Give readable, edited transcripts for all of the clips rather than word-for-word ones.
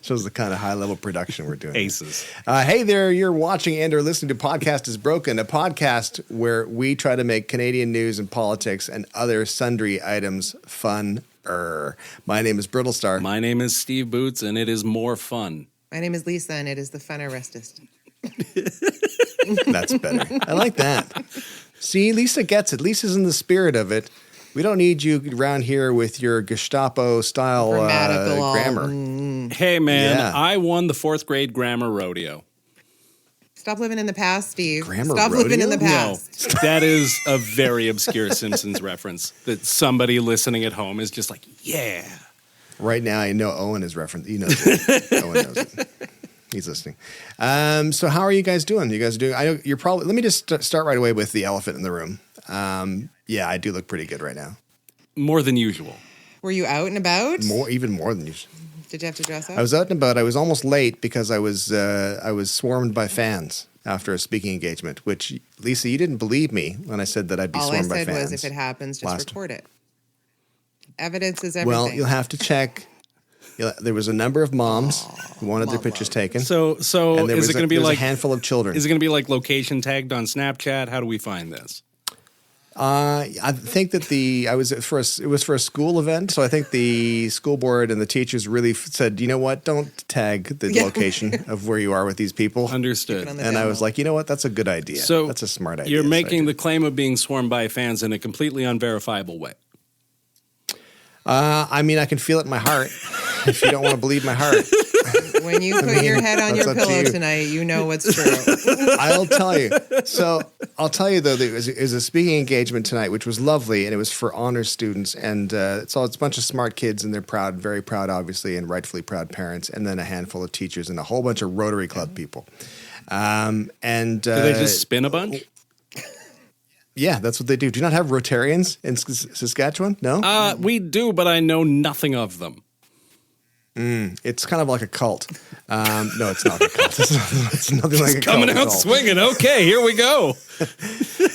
Shows the kind of high-level production we're doing. Aces. Hey there, you're watching and or listening to Podcast is Broken, a podcast where we try to make Canadian news and politics and other sundry items fun-er. My name is Brittlestar. My name is Steve Boots, and it is more fun. My name is Lisa, and it is the funarestest. That's better. I like that. See, Lisa gets it. Lisa's in the spirit of it. We don't need you around here with your Gestapo-style grammar. Hey, man, I won the 4th grade grammar rodeo. Stop living in the past, Steve. Grammar Stop rodeo? living in the past. No, that is a very obscure Simpsons reference that somebody listening at home is just like, yeah. Right now, I know Owen is referenced. He knows it. Owen knows it. He's listening. So how are you guys doing? You guys doing? I know you're probably. Let me just start right away with the elephant in the room. Yeah, I do look pretty good right now. More than usual. Were you out and about? Even more than usual. Did you have to dress up? I was out and about. I was almost late because I was swarmed by fans after a speaking engagement. Which, Lisa, you didn't believe me when I said that I'd be swarmed by fans. All I said was, if it happens, just record it. Evidence is everything. Well, you'll have to check. There was a number of moms who wanted their pictures taken. So and is it going to be like a handful of children? Is it going to be like location tagged on Snapchat? How do we find this? I think that it was for a school event, so I think the school board and the teachers really said, you know what, don't tag the location of where you are with these people. Understood. And I was like, you know what, that's a good idea. So that's a smart idea. You're making the claim of being swarmed by fans in a completely unverifiable way. I mean, I can feel it in my heart. If you don't want to believe my heart. When you put your head on your pillow tonight, you know what's true. I'll tell you. So I'll tell you, though, there was a speaking engagement tonight, which was lovely, and it was for honors students. And it's a bunch of smart kids, and they're proud, very proud, obviously, and rightfully proud parents, and then a handful of teachers and a whole bunch of Rotary Club people. Do they just spin a bunch? Yeah, that's what they do. Do you not have Rotarians in Saskatchewan? No? We do, but I know nothing of them. It's kind of like a cult. No, it's not a cult. It's nothing like a cult. Coming out swinging. Okay, here we go.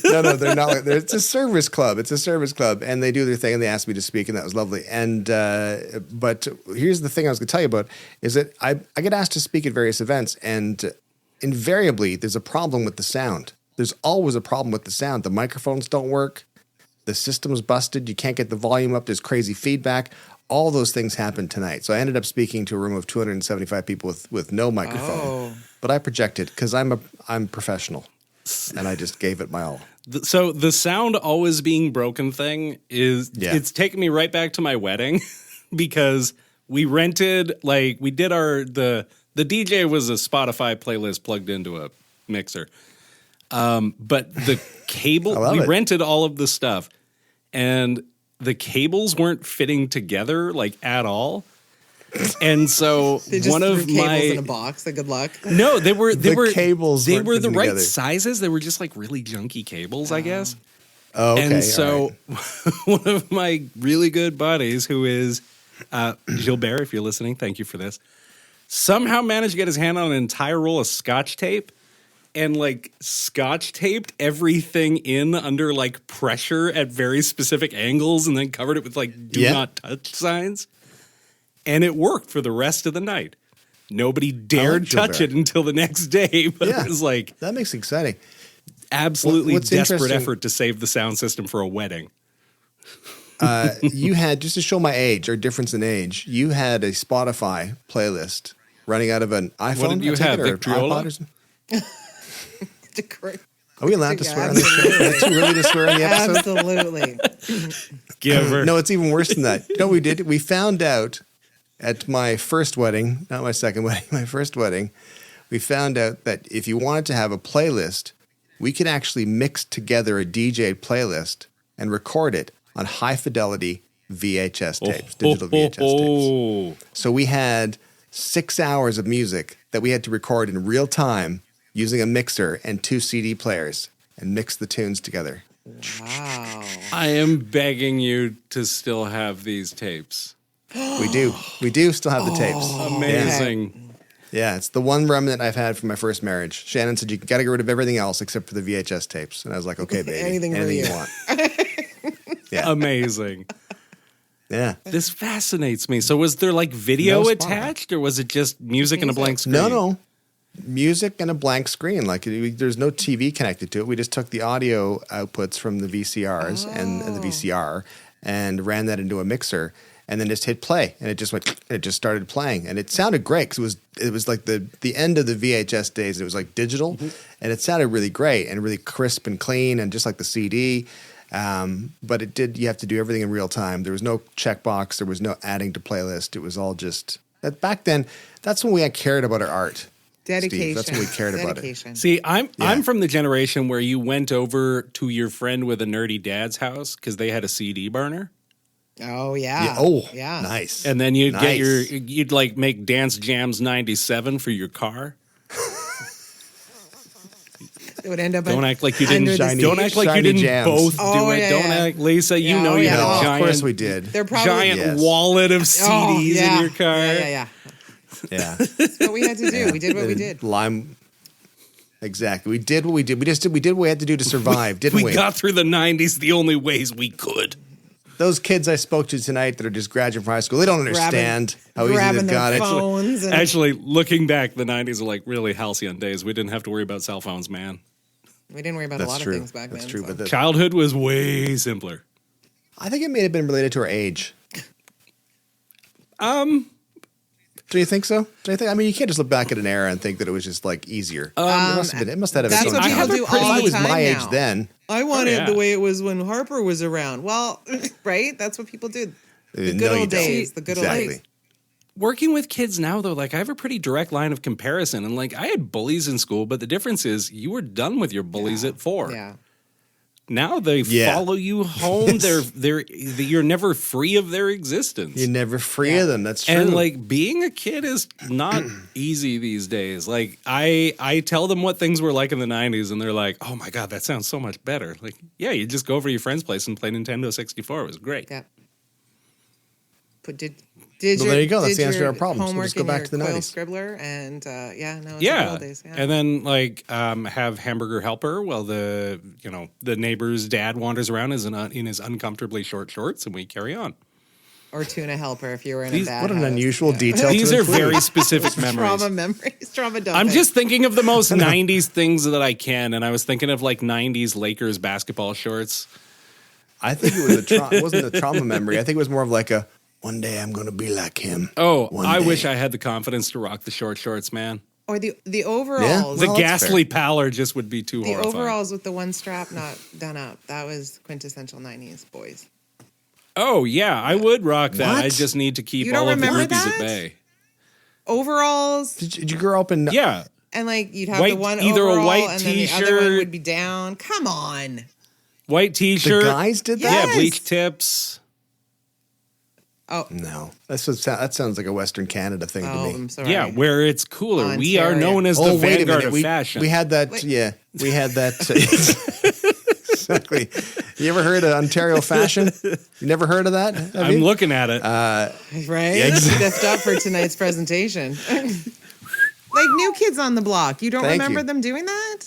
No, they're not. It's a service club. It's a service club, and they do their thing, and they asked me to speak, and that was lovely. And but here's the thing I was going to tell you about is that I get asked to speak at various events, and invariably there's a problem with the sound. There's always a problem with the sound. The microphones don't work. The system's busted. You can't get the volume up. There's crazy feedback. All those things happened tonight. So I ended up speaking to a room of 275 people with no microphone. Oh. But I projected because I'm professional, and I just gave it my all. So the sound always being broken thing it's taking me right back to my wedding because we rented the DJ was a Spotify playlist plugged into a mixer. But the cable, rented all of the stuff, and the cables weren't fitting together at all. And so they just threw cables in a box. Good luck. No, they were cables. They were the right together. Sizes. They were just really junky cables, I guess. Oh, okay. And so one of my really good buddies, who is Gilbert, if you're listening, thank you for this, somehow managed to get his hand on an entire roll of Scotch tape. And Scotch taped everything in under pressure at very specific angles, and then covered it with do not touch signs. And it worked for the rest of the night. Nobody dared touch it until the next day. But it was that makes it exciting. Absolutely desperate effort to save the sound system for a wedding. You had, just to show my age or difference in age, you had a Spotify playlist running out of an iPhone. What did you have, Victrola? Are we allowed to swear on this show? Is it too early to swear on the episode? Absolutely. No, it's even worse than that. You know what we did? We found out at my first wedding, not my second wedding, my first wedding, we found out that if you wanted to have a playlist, we could actually mix together a DJ playlist and record it on high-fidelity VHS tapes, digital VHS tapes. So we had 6 hours of music that we had to record in real time using a mixer and 2 CD players and mix the tunes together. Wow. I am begging you to still have these tapes. We do. We do still have the tapes. Amazing. Yeah, it's the one remnant I've had from my first marriage. Shannon said, you got to get rid of everything else except for the VHS tapes. And I was like, okay, baby. Anything you want. Yeah. Amazing. Yeah. This fascinates me. So was there like video No attached, or was it just music and a blank screen? No. Music and a blank screen. Like there's no TV connected to it. We just took the audio outputs from the VCRs and the VCR and ran that into a mixer and then just hit play. And it just started playing. And it sounded great because it was like the end of the VHS days. It was like digital and it sounded really great and really crisp and clean and just like the CD. But you have to do everything in real time. There was no checkbox. There was no adding to playlist. It was all just that back then. That's when we cared about our art. Dedication. Steve, that's when we cared about it. See, I'm from the generation where you went over to your friend with a nerdy dad's house because they had a CD burner. Oh yeah. Yeah. Nice. And then you'd like make Dance Jams 97 for your car. It would end up. Don't act like you didn't. Don't act like you didn't jams. both do it. Yeah, don't act, Lisa. You know you had a giant. Of course we did. They're probably giant wallet of CDs in your car. Yeah. Yeah. That's what we had to do. We did what we did. Exactly. We did what we did. We did what we had to do to survive, didn't we? We got through the 90s the only ways we could. Those kids I spoke to tonight that are just graduating from high school, they don't understand how easy they've got it. Actually, looking back, the 90s are like really halcyon days. We didn't have to worry about cell phones, man. We didn't worry about a lot of things back then. That's true. So. But childhood was way simpler. I think it may have been related to our age. Do you think so? I mean, you can't just look back at an era and think that it was just like easier. It must have had its own. That's what people do all the time. If I was my age now. then. I wanted the way it was when Harper was around. Well, right? That's what people do. The good old days. The good old days. Working with kids now, though, like I have a pretty direct line of comparison. And like I had bullies in school, but the difference is you were done with your bullies at 4. Yeah. Now they follow you home. You're never free of their existence. You're never free of them. That's true. And like being a kid is not easy these days. Like I tell them what things were like in the 90s and they're like, "Oh my God, that sounds so much better." Like, yeah, you just go over to your friend's place and play Nintendo 64. It was great. Yeah. But there you go. That's the answer to our problems. We'll just go back to the 90s. Scribbler and it's the old days. Yeah. And then like have hamburger helper while the neighbor's dad wanders around in his uncomfortably short shorts and we carry on. Or tuna helper if you were in a bad What an house. unusual detail. These are very specific memories. Trauma dumping. I'm just thinking of the most 90s things that I can, and I was thinking of like 90s Lakers basketball shorts. I think it wasn't a trauma memory. I think it was more of like a one day I'm going to be like him. Oh, I wish I had the confidence to rock the short shorts, man. Or the overalls. The ghastly pallor just would be too horrifying. The overalls with the one strap not done up. That was quintessential 90s boys. Oh, yeah, I would rock that. What? I just need to keep You don't all of the remember groupies that? at bay. Overalls. Did you grow up in... Yeah. And like you'd have White- the one either a overall white and then the other one t-shirt- would be down. Come on. White T-shirt. The guys did that? Yes. Yeah, bleach tips. Oh. No. That sounds like a Western Canada thing to me. I'm sorry. Yeah, where it's cooler. We are Ontario. known as the Wait a vanguard minute. of fashion. We had that. Yeah, we had that. Exactly. You ever heard of Ontario fashion? You never heard of that? I'm looking at it. Right? Yeah, exactly. Lift up for tonight's presentation. Like New Kids on the Block. You don't Thank remember you. them doing that?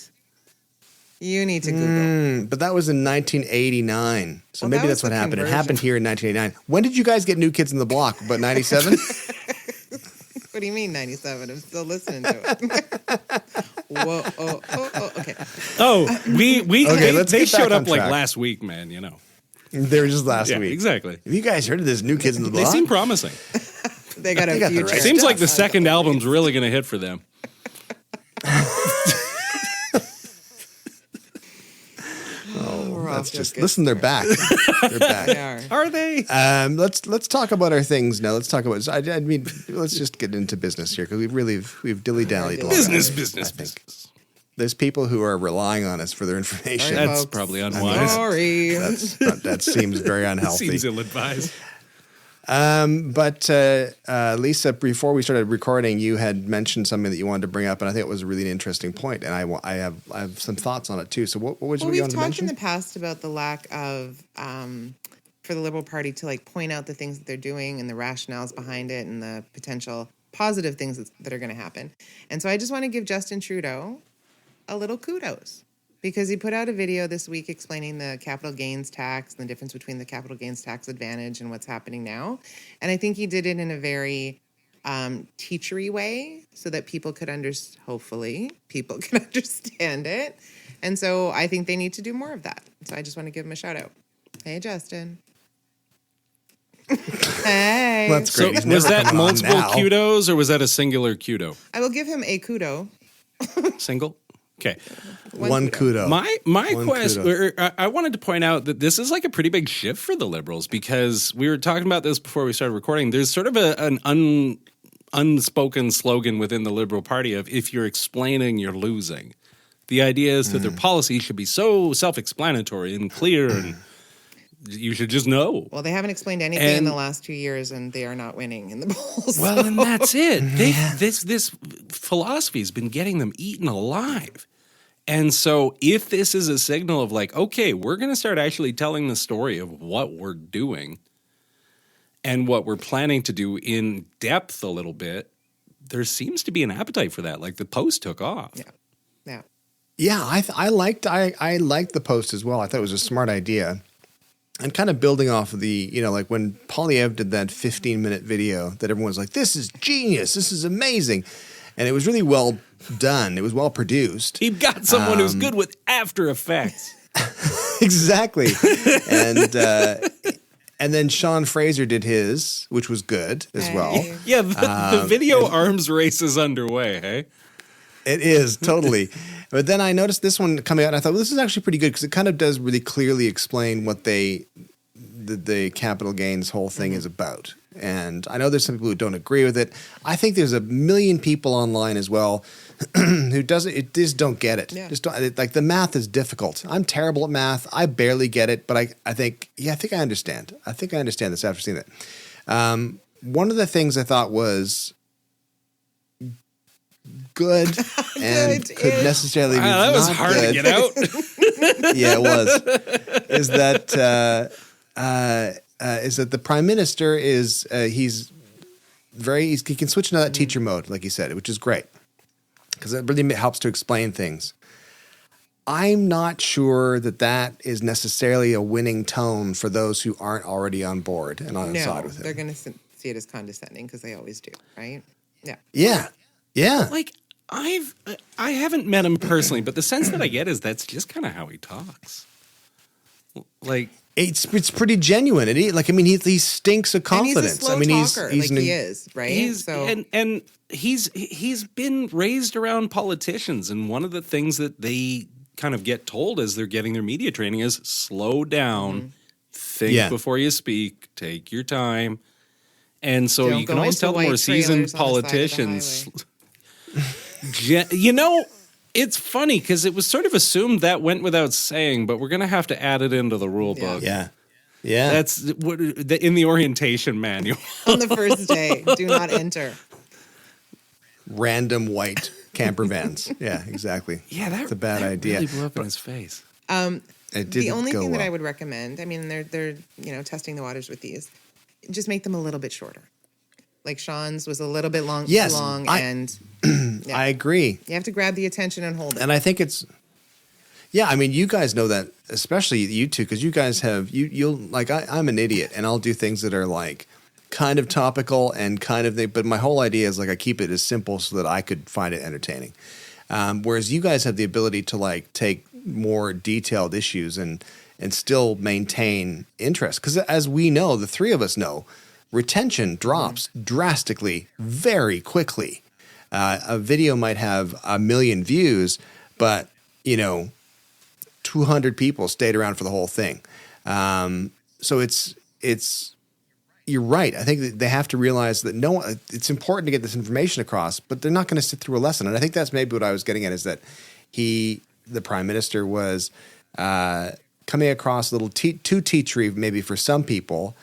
You need to Google. But that was in 1989. So Well, maybe that that's was what the happened. It conversion. happened here in 1989. When did you guys get New Kids in the Block? About 97? What do you mean 97? I'm still listening to it. Whoa, okay. Oh, let's they get back showed on up like track. last week, man, you know. They were just last Yeah, week. exactly. Have you guys heard of this New Kids in the They Block? seem promising. They got a got the future. right Seems like the second album's really going to hit for them. That's just listen. They're back. They're back. They are. Are they? Let's talk about our things now. Let's talk about. I mean, let's just get into business here because we've dilly dallied a lot. Business. There's people who are relying on us for their information. Sorry, That's folks. probably unwise. Sorry. That seems very unhealthy. Seems ill-advised. But Lisa, before we started recording, you had mentioned something that you wanted to bring up, and I think it was a really interesting point, and I have some thoughts on it too. So what was Well, you we've want to talked mention? in the past about the lack of, for the Liberal Party to like point out the things that they're doing and the rationales behind it and the potential positive things that are going to happen. And so I just want to give Justin Trudeau a little kudos because he put out a video this week explaining the capital gains tax and the difference between the capital gains tax advantage and what's happening now. And I think he did it in a very teachery way so that people could hopefully people can understand it. And so I think they need to do more of that. So I just want to give him a shout out. Hey, Justin. Hey. Well, that's So great. He's was never that coming on multiple now. kudos or was that a singular kudo? I will give him a kudo. Single? Okay. One kudo. My One question, kudo. I wanted to point out that this is like a pretty big shift for the Liberals because we were talking about this before we started recording. There's sort of an unspoken slogan within the Liberal Party of if you're explaining, you're losing. The idea is that their policy should be so self-explanatory and clear and you should just know. Well, they haven't explained anything in the last 2 years, and they are not winning in the polls. Well, and that's it. This philosophy has been getting them eaten alive. And so if this is a signal of like, okay, we're going to start actually telling the story of what we're doing and what we're planning to do in depth a little bit, there seems to be an appetite for that. Like the Post took off. Yeah. Yeah, I liked the post as well. I thought it was a smart idea. And kind of building off of the, like when Polyev did that 15-minute video that everyone was like, this is genius, this is amazing. And it was really well done. It was well produced. He got someone who's good with After Effects. Exactly. And then Sean Fraser did his, which was good as well. Yeah, the video arms race is underway, hey? It is, totally. But then I noticed this one coming out, and I thought, well, this is actually pretty good because it kind of does really clearly explain what the capital gains whole thing is about. And I know there's some people who don't agree with it. I think there's a million people online as well who just don't get it. Yeah. Just don't, like the math is difficult. I'm terrible at math. I barely get it, but I think I understand. I think I understand this after seeing it. One of the things I thought was good and could necessarily be Wow, that was not hard good. to get out. Yeah, it was. Is that the Prime Minister is he can switch into that teacher mode, like you said, which is great because it really helps to explain things. I'm not sure that is necessarily a winning tone for those who aren't already on board and on side with it. They're going to see it as condescending because they always do, right? Yeah. Yeah. Like, I haven't met him personally, but the sense that I get is that's just kind of how he talks. Like, it's pretty genuine. He stinks of confidence. And he's a slow talker, he's he is, right? And he's been raised around politicians, and one of the things that they kind of get told as they're getting their media training is slow down, think before you speak, take your time. And so you can always tell the more seasoned politicians. It's funny because it was sort of assumed that went without saying, but we're going to have to add it into the rule book. Yeah. That's what in the orientation manual. On the first day, do not enter. Random white camper vans. Yeah, exactly. Yeah, that's a bad idea. Really blew up in his face. The only thing that I would recommend, I mean, they're testing the waters with these. Just make them a little bit shorter. Like Sean's was a little bit long, I agree. You have to grab the attention and hold it. And I think it's, I mean, you guys know that, especially you two, because you guys have, you'll, like, I'm an idiot, and I'll do things that are, like, kind of topical and kind of, but my whole idea is, like, I keep it as simple so that I could find it entertaining. Whereas you guys have the ability to, like, take more detailed issues and still maintain interest. Because as we know, the three of us know, retention drops drastically very quickly. A video might have 1 million views, but, 200 people stayed around for the whole thing. So you're right. I think that they have to realize that it's important to get this information across, but they're not going to sit through a lesson. And I think that's maybe what I was getting at is that the Prime Minister was coming across a little too teachery maybe for some people.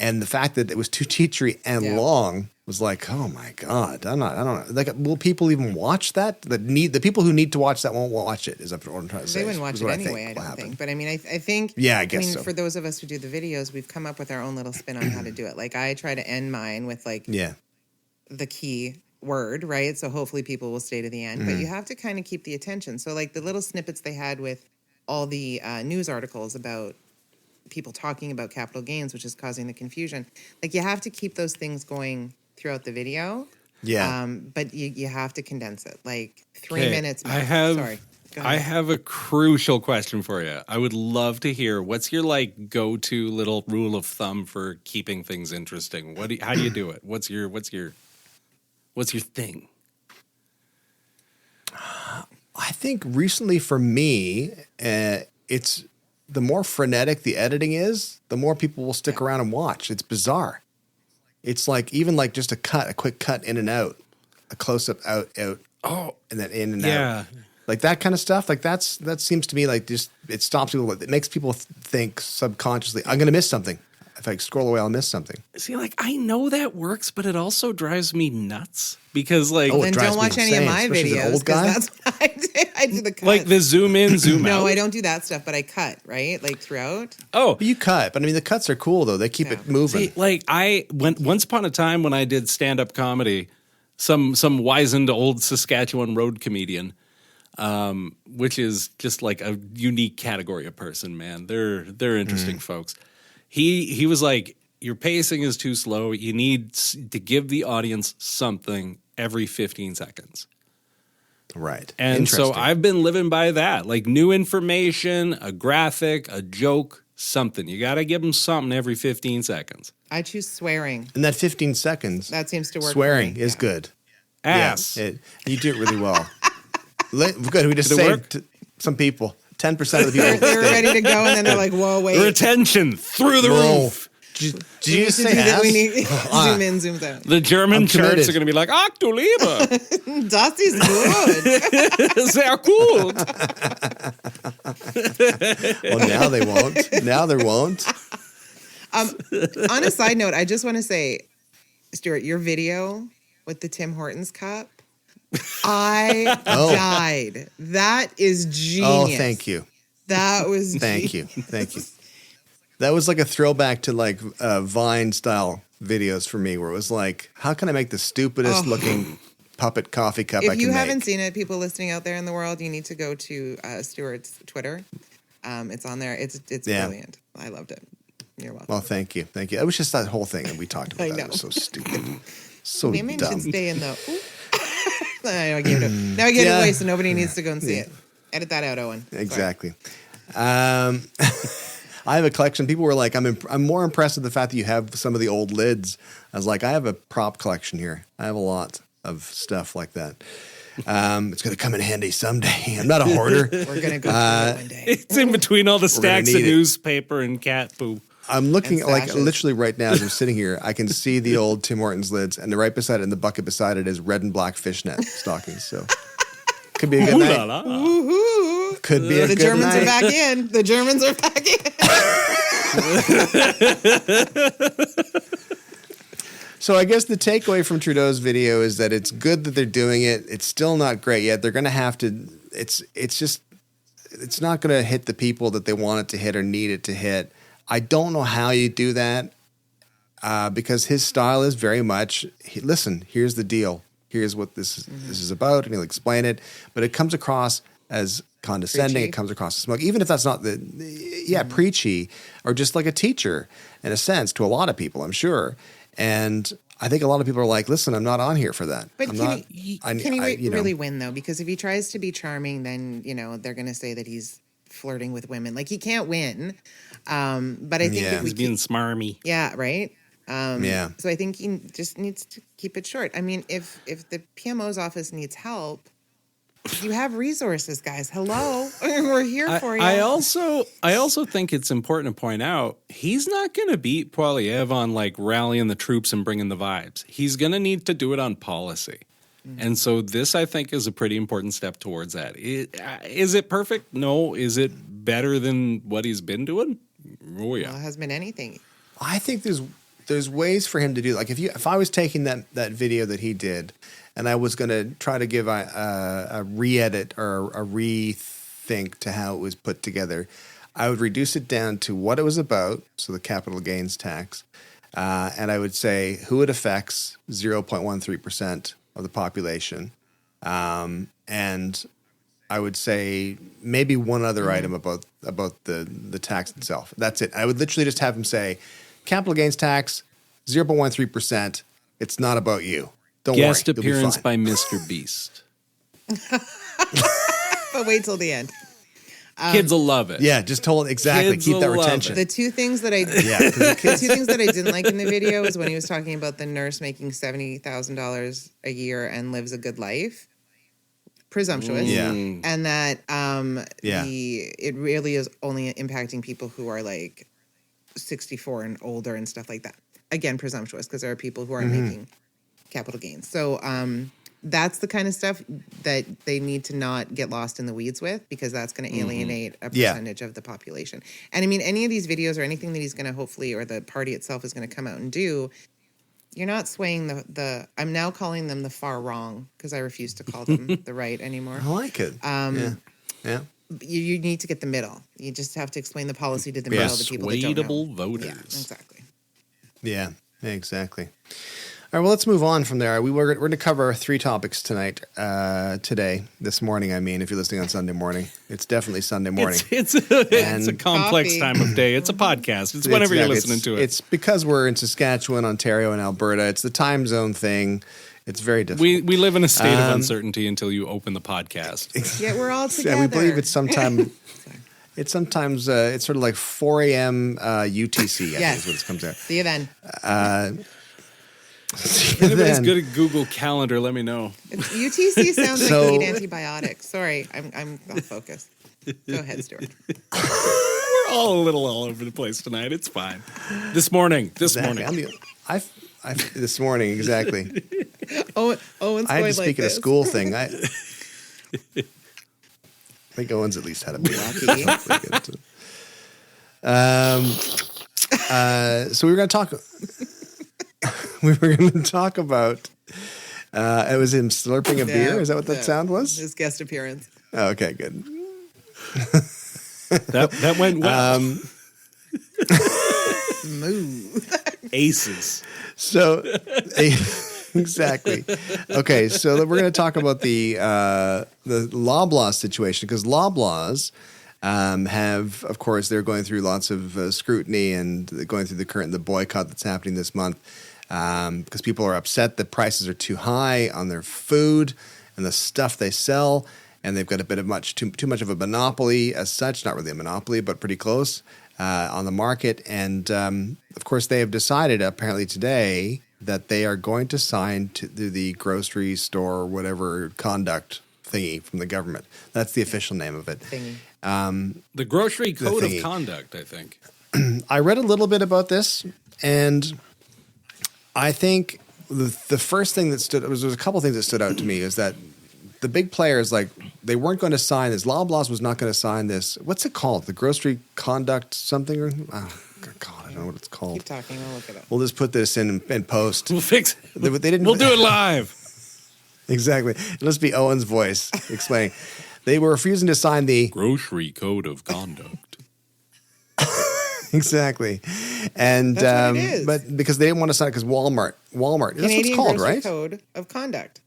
And the fact that it was too teachery and long was like, oh my God, I don't know. Like, will people even watch that? The people who need to watch that won't watch it, is what I'm trying to say. They wouldn't watch it anyway, I don't think. But I mean, I think, I guess so. For those of us who do the videos, we've come up with our own little spin on how to do it. Like, I try to end mine with, like, the key word, right? So hopefully people will stay to the end, but you have to kind of keep the attention. So like the little snippets they had with all the news articles about people talking about capital gains, which is causing the confusion. Like you have to keep those things going throughout the video. Yeah. But you have to condense it. Like 3 Okay, minutes. I max. have Sorry. Go I ahead. have a crucial question for you. I would love to hear what's your like go-to little rule of thumb for keeping things interesting. How do you do it? What's your thing? I think recently for me, it's the more frenetic the editing is, the more people will stick around and watch. It's bizarre. It's like even like just a quick cut in and out, a close up out, Oh, and then in and yeah. out. Like that kind of stuff. Like that seems to me like just it stops people. It makes people think subconsciously, I'm going to miss something. If I scroll away, I'll miss something. See, like I know that works, but it also drives me nuts because like Oh, it Then drives don't me watch any of insane, my especially as an videos old because guy. that's what I do. I do the cuts. like the zoom in, zoom out. No, I don't do that stuff, but I cut, right? Like throughout. Oh, But you cut. But I mean, the cuts are cool though. They keep it moving. see, like I went once upon a time when I did stand-up comedy, some wizened old Saskatchewan road comedian, which is just like a unique category of person, man. They're interesting folks. He was like, your pacing is too slow. You need to give the audience something every 15 seconds. Right. And so Interesting. I've been living by that, like new information, a graphic, a joke, something. You got to give them something every 15 seconds. I choose swearing. And that 15 seconds, That seems to work. for swearing me. is Yeah. good. Ass. Yeah, you do it really well. Good. We just Did it work? saved some people. 10% of the people. They're ready to go, and then they're like, "Whoa, wait." Retention through the Whoa. roof. Did We you need just to say do that. ass? We need zoom in, zoom out. The German I'm church committed. are going to be like, Ach du Liebe, Das ist good. sehr gut. Well, now they won't. Now they won't. On a side note, I just want to say, Stuart, your video with the Tim Hortons cup, I died. That is genius. Oh, thank you. That was Thank you. Thank you. That was like a throwback to like Vine style videos for me, where it was like, how can I make the stupidest looking puppet coffee cup I If can you make? haven't seen it, people listening out there in the world, you need to go to Stuart's Twitter. It's on there. It's Yeah. brilliant. I loved it. You're welcome. Well, thank you. Thank you. It was just that whole thing that we talked about. I That know. was so stupid. So Women dumb. should stay in the. Now I gave it Yeah. away, so nobody needs to go and see it. Edit that out, Owen. Sorry. Exactly. I have a collection. People were like, I'm more impressed with the fact that you have some of the old lids. I was like, I have a prop collection here. I have a lot of stuff like that. It's going to come in handy someday. I'm not a hoarder. We're gonna go through it one day. It's in between all the stacks of need it. newspaper and cat poo. I'm looking And like sashes. literally right now as I'm sitting here, I can see the old Tim Hortons lids, and right beside it, in the bucket beside it, is red and black fishnet stockings. So could be a good Ooh la night. la. Woohoo! Could be a The good Germans night. are back in. The Germans are back in. So I guess the takeaway from Trudeau's video is that it's good that they're doing it. It's still not great yet. They're going to have to. It's not going to hit the people that they want it to hit or need it to hit. I don't know how you do that because his style is very much. Listen, here's the deal. Here's what this is about, and he'll explain it. But it comes across as condescending. Preachy. It comes across as smoke, even if that's not preachy or just like a teacher in a sense to a lot of people, I'm sure. And I think a lot of people are like, listen, I'm not on here for that. But I'm can not, he I- you know. really win though? Because if he tries to be charming, then they're going to say that he's flirting with women. Like he can't win. But I think Yeah. if we He's being smarmy. yeah, right. Yeah. So I think he just needs to keep it short. I mean, if the PMO's office needs help, you have resources, guys. Hello, we're here for you. I also think it's important to point out he's not going to beat Poilievre on like rallying the troops and bringing the vibes. He's going to need to do it on policy. And so this, I think, is a pretty important step towards that. Is it perfect? No. Is it better than what he's been doing? Oh, yeah. Well, it hasn't been anything. I think there's ways for him to do. Like if I was taking that video that he did, and I was going to try to give a re-edit or a rethink to how it was put together, I would reduce it down to what it was about, so the capital gains tax, and I would say who it affects, 0.13% of the population. And I would say maybe one other item about the tax itself. That's it. I would literally just have him say, capital gains tax, 0.13%. It's not about you. Don't worry. Guest appearance by Mr. Beast. But wait till the end. Kids will love it. Yeah, just exactly. Kids Keep that will love retention. The two things that I didn't like in the video was when he was talking about the nurse making $70,000 a year and lives a good life. Presumptuous. Yeah. And that Yeah. it really is only impacting people who are like 64 and older and stuff like that. Again, presumptuous, because there are people who aren't making capital gains. So that's the kind of stuff that they need to not get lost in the weeds with, because that's going to alienate a percentage of the population. And I mean, any of these videos or anything that he's going to hopefully, or the party itself is going to come out and do, you're not swaying I'm now calling them the far wrong, because I refuse to call them the right anymore. I like it. Yeah. You need to get the middle. You just have to explain the policy to the middle of the people that don't know. Persuadable voters. Yeah, exactly. Yeah, exactly. All right, well, let's move on from there. We're going to cover 3 topics today, this morning. I mean, if you're listening on Sunday morning, it's definitely Sunday morning. It's a complex Coffee. time of day. It's a podcast. It's whenever you're listening to it. It's because we're in Saskatchewan, Ontario, and Alberta. It's the time zone thing. It's very difficult. We live in a state of uncertainty until you open the podcast. Yeah, we're all together. Yeah, we believe it's sometime. It's sometimes it's sort of like 4 a.m. UTC. I think is what it comes out. See you then. If anybody's good at Google Calendar, let me know. UTC sounds like you need antibiotics. Sorry, I'm off focus. Go ahead, Stuart. We're all a little all over the place tonight. It's fine. This morning. This morning, exactly. Owen's I had going to speak like at a this. school thing. I think Owen's at least had a beer. So we were going to talk. We were going to talk about. It was him slurping a beer. Is that what that sound was? His guest appearance. Oh, okay, good. That went well. Smooth. Aces. So, exactly. Okay, so we're going to talk about the Loblaws situation, because Loblaws have, of course, they're going through lots of scrutiny and going through the boycott that's happening this month, because people are upset that prices are too high on their food and the stuff they sell, and they've got a bit of too much of a monopoly as such. Not really a monopoly, but pretty close on the market. And of course, they have decided apparently today that they are going to sign to the grocery store, whatever conduct thingy from the government. That's the official name of it. The Grocery Code of Conduct, I think. I read a little bit about this, and I think the first thing that there's a couple things that stood out to me is that the big players, like, they weren't going to sign this. Loblaws was not going to sign this. What's it called? The Grocery Conduct something? Oh, God, I don't know what it's called. Keep talking. I'll look it up. We'll just put this in post. We'll fix it. They didn't. We'll do it live. Exactly. Let's be Owen's voice explaining. They were refusing to sign the Grocery Code of Conduct. exactly, and That's what it is. but because they didn't want to sign it because Walmart. That's what it's Canadian called, Grocery right? Code of Conduct.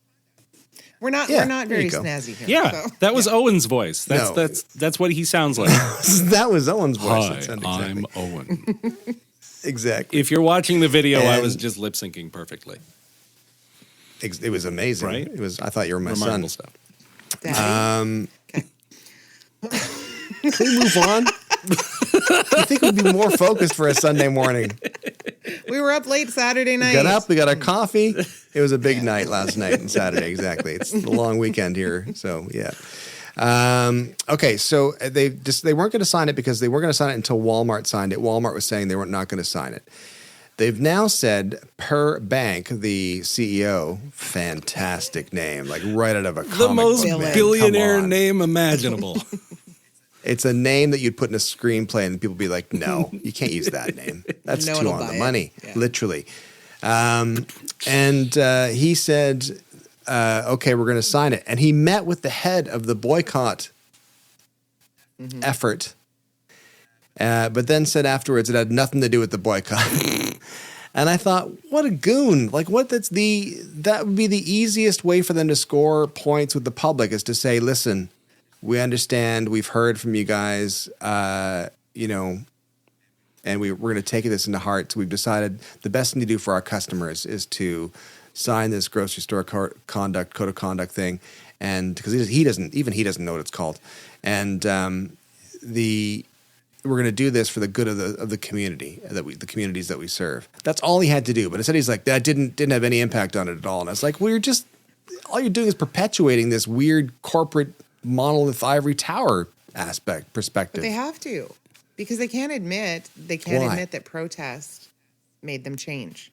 We're not Yeah, very there you go. snazzy here. Yeah, so. that was Owen's voice. No. That's what he sounds like. That was Owen's voice. Hi, That sounded I'm Owen. exactly. If you're watching the video, I And- was just lip syncing perfectly. It was amazing. Right? It was. I thought you were my Remarkable son. stuff. Daddy? Can we move on? You think we'd be more focused for a Sunday morning? We were up late Saturday night. We got up, we got our coffee. It was a big night last night and Saturday, exactly. It's the long weekend here, so yeah. Okay, so they weren't going to sign it because they weren't going to sign it until Walmart signed it. Walmart was saying they were not going to sign it. They've now said Per Bank, the CEO, fantastic name, like right out of a comic The most book, man. billionaire Come on. name imaginable. It's a name that you'd put in a screenplay and people would be like, no, you can't use that name. That's No one too will on buy the it. money, Yeah. literally. And he said, okay, we're going to sign it. And he met with the head of the boycott effort, but then said afterwards it had nothing to do with the boycott. And I thought, what a goon. Like that would be the easiest way for them to score points with the public is to say, listen, we understand, we've heard from you guys, you know, and we're going to take this into heart. So we've decided the best thing to do for our customers is to sign this grocery store code of conduct thing. And because he doesn't know what it's called. And we're going to do this for the good of the community, the communities that we serve. That's all he had to do. But instead he's like, that didn't have any impact on it at all. And I was like, well, all you're doing is perpetuating this weird corporate monolith ivory tower perspective. But they have to, because they can't admit that protest made them change.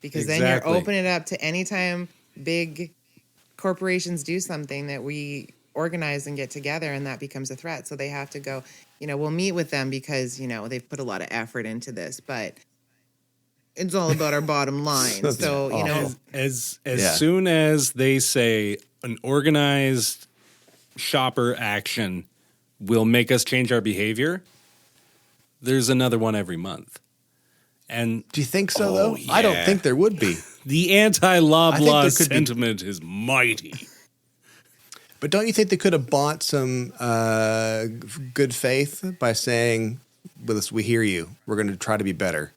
Because then you're opening it up to anytime big corporations do something that we organize and get together, and that becomes a threat. So they have to go, we'll meet with them because, they've put a lot of effort into this, but it's all about our bottom line. So, as soon as they say an organized shopper action will make us change our behavior, there's another one every month. And do you think so, though? Yeah. I don't think there would be. The anti-Loblaws sentiment is mighty. But don't you think they could have bought some good faith by saying, we hear you. We're going to try to be better.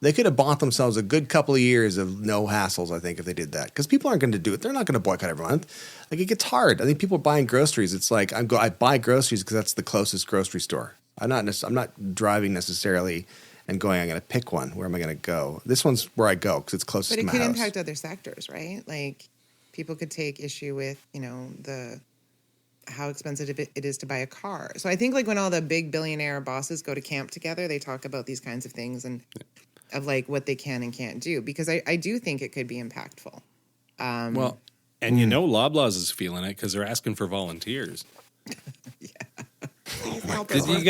They could have bought themselves a good couple of years of no hassles, I think, if they did that. Because people aren't going to do it. They're not going to boycott every month. Like, it gets hard. I think people are buying groceries. It's like, I buy groceries because that's the closest grocery store. I'm not driving necessarily and going, I'm going to pick one. Where am I going to go? This one's where I go because it's closest to my house. But it could impact other sectors, right? Like, people could take issue with, how expensive it is to buy a car. So I think, like, when all the big billionaire bosses go to camp together, they talk about these kinds of things and of, like, what they can and can't do. Because I do think it could be impactful. Loblaws is feeling it because they're asking for volunteers. Yeah. Did you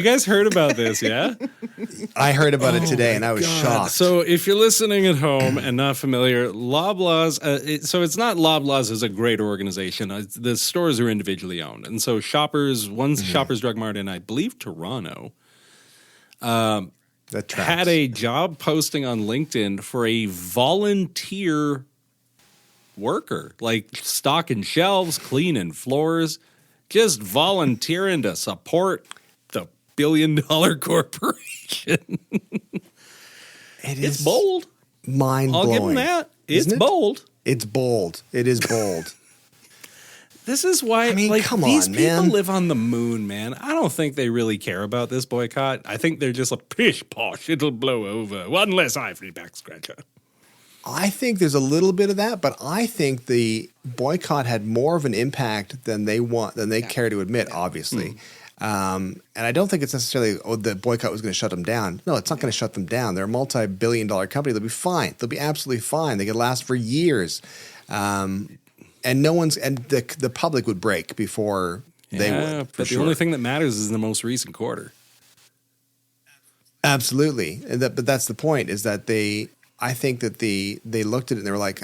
guys heard about this, yeah? I heard about it today, and I was shocked. So if you're listening at home and not familiar, Loblaws, so it's not Loblaws as a great organization. The stores are individually owned. And so Shoppers Drug Mart in, I believe, Toronto, had a job posting on LinkedIn for a volunteer worker, like stocking shelves, cleaning floors, just volunteering to support the billion-dollar corporation. It's bold. Mind-blowing. I'll give them that. It's bold. It's bold. It is bold. This is why, come these on, people live on the moon, man. I don't think they really care about this boycott. I think they're just a pish-posh. It'll blow over. One less ivory back scratcher. I think there's a little bit of that, but I think the boycott had more of an impact than they care to admit, obviously. And I don't think it's necessarily, the boycott was going to shut them down. No, it's not going to shut them down. They're a multi-billion-dollar company. They'll be fine. They'll be absolutely fine. They could last for years. And the public would break before they would. But the only thing that matters is the most recent quarter. Absolutely. But that's the point, is that I think that they looked at it and they were like,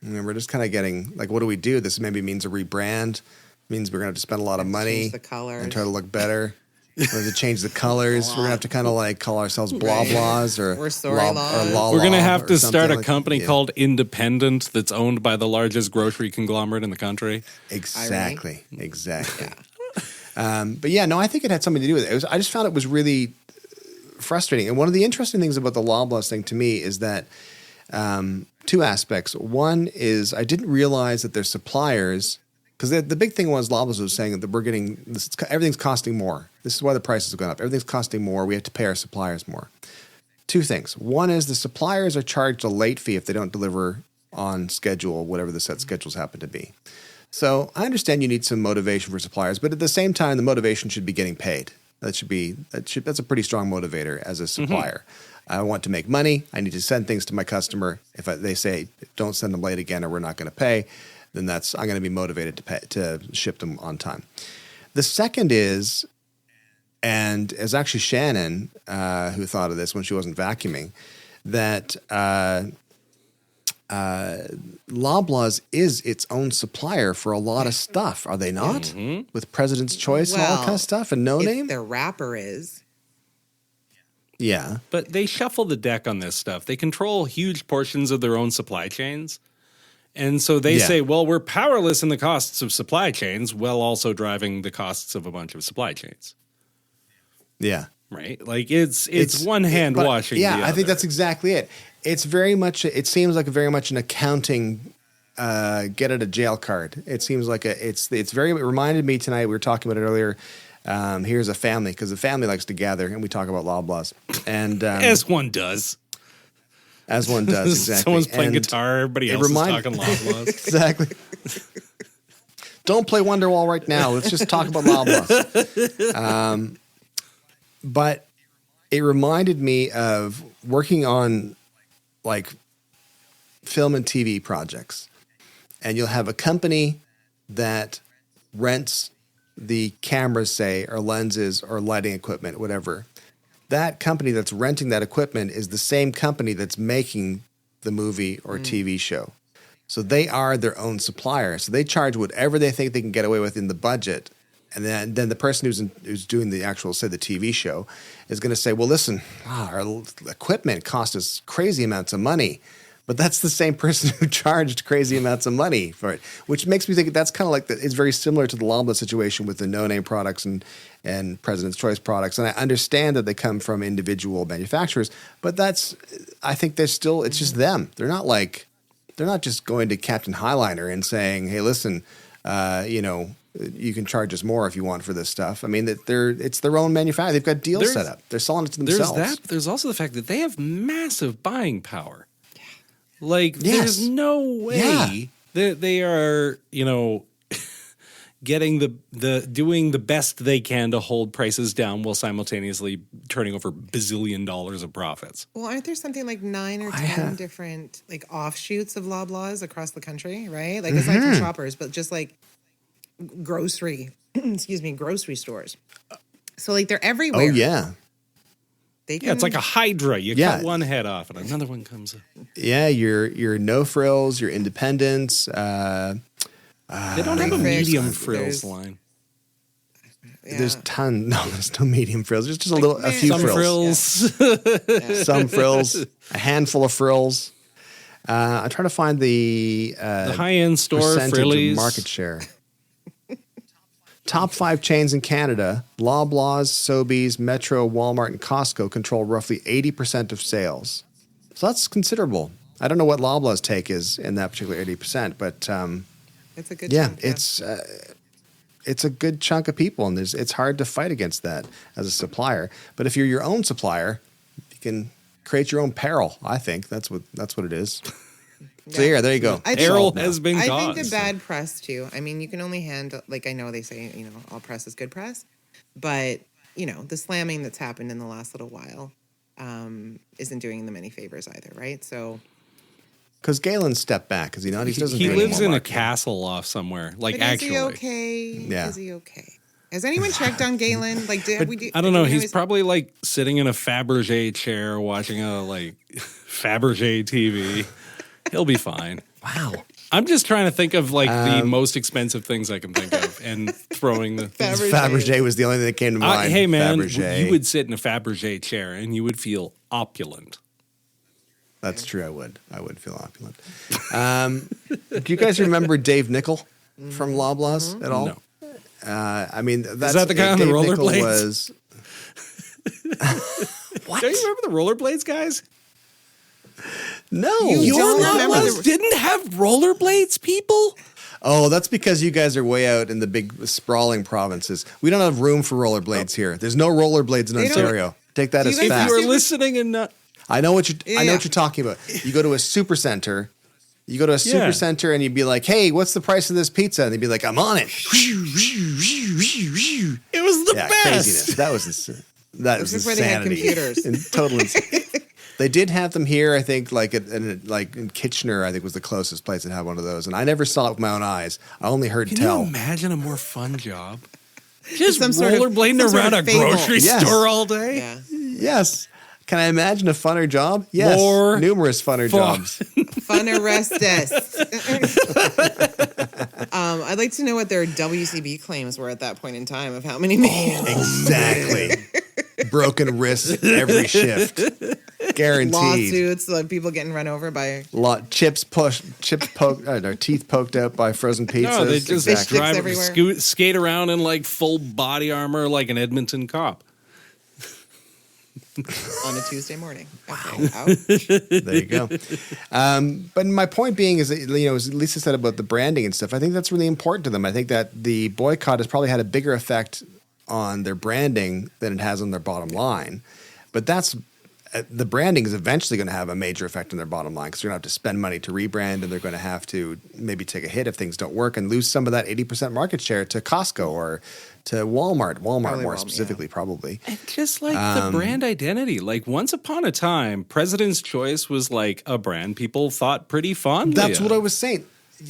we're just kind of getting, like, what do we do? This maybe means a rebrand. Means we're going to have to spend a lot of money the colors. and try to look better. We're going to change the colors. We're going to have to kind of like call ourselves Bloblaws or Lala. We're going to have to start a company called Independent that's owned by the largest grocery conglomerate in the country. Exactly. But yeah, no, I think it had something to do with it. I just found it was really frustrating. And one of the interesting things about the Loblaws thing to me is that two aspects. One is I didn't realize that their suppliers, because the big thing was Loblaws was saying that everything's costing more. This is why the prices have gone up. Everything's costing more. We have to pay our suppliers more. Two things. One is the suppliers are charged a late fee if they don't deliver on schedule, whatever the set schedules happen to be. So I understand you need some motivation for suppliers, but at the same time, the motivation should be getting paid. That's a pretty strong motivator as a supplier. I want to make money. I need to send things to my customer. If they say don't send them late again or we're not going to pay, then I'm going to be motivated to ship them on time. The second is, and it's actually Shannon who thought of this when she wasn't vacuuming, that Loblaws is its own supplier for a lot of stuff, are they not? Mm-hmm. With President's Choice and all that kind of stuff and No Name? Their wrapper is. Yeah. But they shuffle the deck on this stuff. They control huge portions of their own supply chains. And so they say, well, we're powerless in the costs of supply chains while also driving the costs of a bunch of supply chains. Yeah. Right? Like it's one hand washing the other. I think that's exactly it. It's very much, it seems like very much an accounting get out of jail card. It seems like it reminded me tonight, we were talking about it earlier. Here's a family, because the family likes to gather and we talk about Loblaws. And as one does. As one does, exactly. Someone's playing guitar, everybody else is talking Loblaws. Exactly. Don't play Wonderwall right now. Let's just talk about Loblaws. But it reminded me of working on like film and TV projects. And you'll have a company that rents the cameras, say, or lenses or lighting equipment, whatever. That company that's renting that equipment is the same company that's making the movie or TV show. So they are their own supplier. So they charge whatever they think they can get away with in the budget. And then the person who's doing the actual, say, the TV show is going to say, well, listen, our equipment cost us crazy amounts of money. But that's the same person who charged crazy amounts of money for it, which makes me think that's kind of like it's very similar to the Loblaw situation with the no-name products and President's Choice products. And I understand that they come from individual manufacturers, but I think it's just them. They're not just going to Captain Highliner and saying, hey, listen, you can charge us more if you want for this stuff. I mean, it's their own manufacturer. They've got deals set up. They're selling it to themselves. There's that. There's also the fact that they have massive buying power. Like, there's no way that they are, getting doing the best they can to hold prices down while simultaneously turning over bazillion dollars of profits. Well, aren't there something like 9 or 10 different like offshoots of Loblaws across the country, right? Like aside from Shoppers, but just like grocery stores. So like they're everywhere. Oh yeah. It's like a hydra. You cut one head off and another one comes up. Yeah, your no frills, your independents. They don't have a medium frills line. Yeah. There's there's no medium frills. There's just a few some frills. Yeah. Some frills, a handful of frills. I'm trying to find the high-end store percentage frillies. of market share. Top 5 chains in Canada, Loblaws, Sobeys, Metro, Walmart, and Costco control roughly 80% of sales. So that's considerable. I don't know what Loblaw's take is in that particular 80%, but it's a good chunk, it's a good chunk of people, and it's hard to fight against that as a supplier. But if you're your own supplier, you can create your own peril. I think that's what it is. So there you go. Errol has been I caused. think the bad press too. I mean, you can only handle, like I know they say, all press is good press, but the slamming that's happened in the last little while isn't doing them any favors either, right? So because Galen stepped back because he doesn't. He lives in a castle off somewhere. Like, but actually, is he okay? Yeah. Is he okay? Has anyone checked on Galen? Like, I don't know. He's probably like sitting in a Fabergé chair watching a Fabergé TV. He'll be fine. Wow. I'm just trying to think of the most expensive things I can think of and throwing the Fabergé was the only thing that came to mind. Hey man, Fabergé. you would sit in a Fabergé chair and you would feel opulent. That's true. I would feel opulent. Do you guys remember Dave Nickel from Loblaws at all? No. I mean, is that the guy on the rollerblades? What? Don't you remember the rollerblades guys? No. Your Loblaws didn't have rollerblades, people? Oh, that's because you guys are way out in the big sprawling provinces. We don't have room for rollerblades here. There's no rollerblades in Ontario. Take that as fact. If you are listening and not... I know what you're talking about. You go to a supercenter. And you'd be like, "Hey, what's the price of this pizza?" And they'd be like, "I'm on it." It was the best. Craziness. That was insanity. Where they had computers. And totally. They did have them here, I think, in Kitchener, I think was the closest place that had one of those. And I never saw it with my own eyes. I only heard tell. Can you imagine a more fun job? Just rollerblading around a grocery store all day? Yeah. Yes. Can I imagine a funner job? Yes. Numerous funner jobs. Funnerestus. I'd like to know what their WCB claims were at that point in time of how many million. Exactly. broken wrists every shift. Guaranteed. Lawsuits, like people getting run over by Chips poked, their teeth poked out by frozen pizzas. No, they just Exactly. drive, everywhere. skate around in like full body armor like an Edmonton cop. on a Tuesday morning. Okay. Ouch. There you go. But my point being is that, as Lisa said about the branding and stuff, I think that's really important to them. I think that the boycott has probably had a bigger effect on their branding than it has on their bottom line. But the branding is eventually going to have a major effect on their bottom line because they're going to have to spend money to rebrand, and they're going to have to maybe take a hit if things don't work and lose some of that 80% market share to Costco or to Walmart. Walmart more specifically, probably. And just like the brand identity, like once upon a time, President's Choice was like a brand people thought pretty fondly That's of. what I was saying.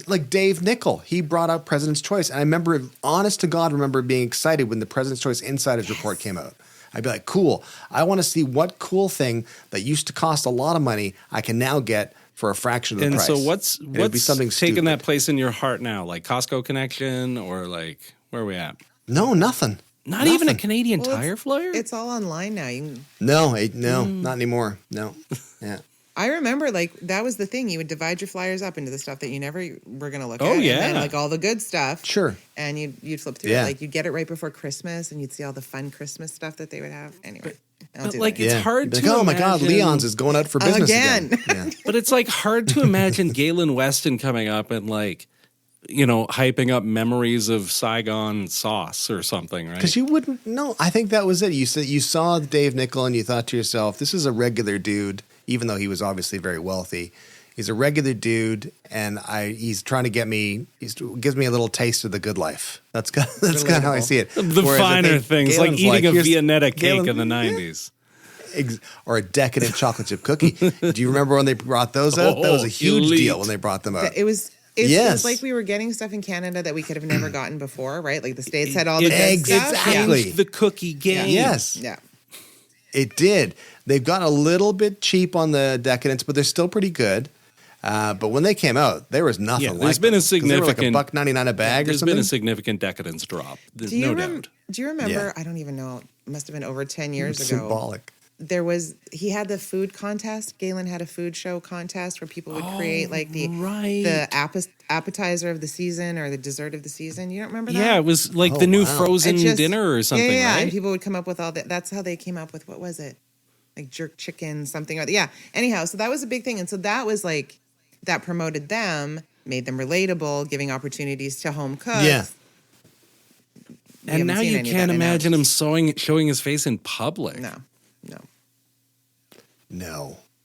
Like Dave Nichol, he brought up President's Choice. And I remember, honest to God, being excited when the President's Choice Insiders report came out. I'd be like, cool. I want to see what cool thing that used to cost a lot of money I can now get for a fraction of the price. And so what's be something taking stupid. that place in your heart now? Like Costco connection or like where are we at? No, nothing. Not even a Canadian Tire flyer? It's all online now. You can, No, not anymore. No. Yeah. I remember like that was the thing. You would divide your flyers up into the stuff that you never were going to look at. Oh, yeah. And then like all the good stuff. Sure. And you'd flip through Yeah. it. Like you'd get it right before Christmas and you'd see all the fun Christmas stuff that they would have. Anyway. I don't But do like that. it's Yeah. hard Be to like, oh my God, imagine- Leon's is going out for business again. Yeah. But it's like hard to imagine Galen Weston coming up and like, hyping up memories of Saigon sauce or something, right? Because you wouldn't know. I think that was it. You saw Dave Nichol and you thought to yourself, this is a regular dude, even though he was obviously very wealthy. He's a regular dude, and he's trying to gives me a little taste of the good life. That's kind of how I see it. The Whereas I finer think things, like Galen's eating a here's- Viennetta cake Galen- in the 90s. Or a decadent chocolate chip cookie. Do you remember when they brought those out? That was a huge elite. deal when they brought them out. It was Yes. like we were getting stuff in Canada that we could have never gotten before, right? Like the States had all the It good stuff. exactly. changed the cookie game. Yes. Yeah. It did. They've gotten a little bit cheap on the decadence, but they're still pretty good. But when they came out, there was nothing Yeah, like there's been a 'cause they were significant like $1.99 a bag or There's something. been a significant decadence drop. There's Do you, no doubt. do you remember? Yeah. I don't even know. It must have been over 10 years ago. Symbolic. He had the food contest. Galen had a food show contest where people would create like the right. appetizer of the season or the dessert of the season. You don't remember that? Yeah, it was like Oh, the new wow. frozen It just- dinner or something, yeah, right? and people would come up with all that. That's how they came up with, what was it? Like jerk chicken, something. Or yeah. Anyhow, so that was a big thing. And so that was like, that promoted them, made them relatable, giving opportunities to home cooks. Yeah. We And haven't now seen you any of can't that imagine him announced. showing his face in public.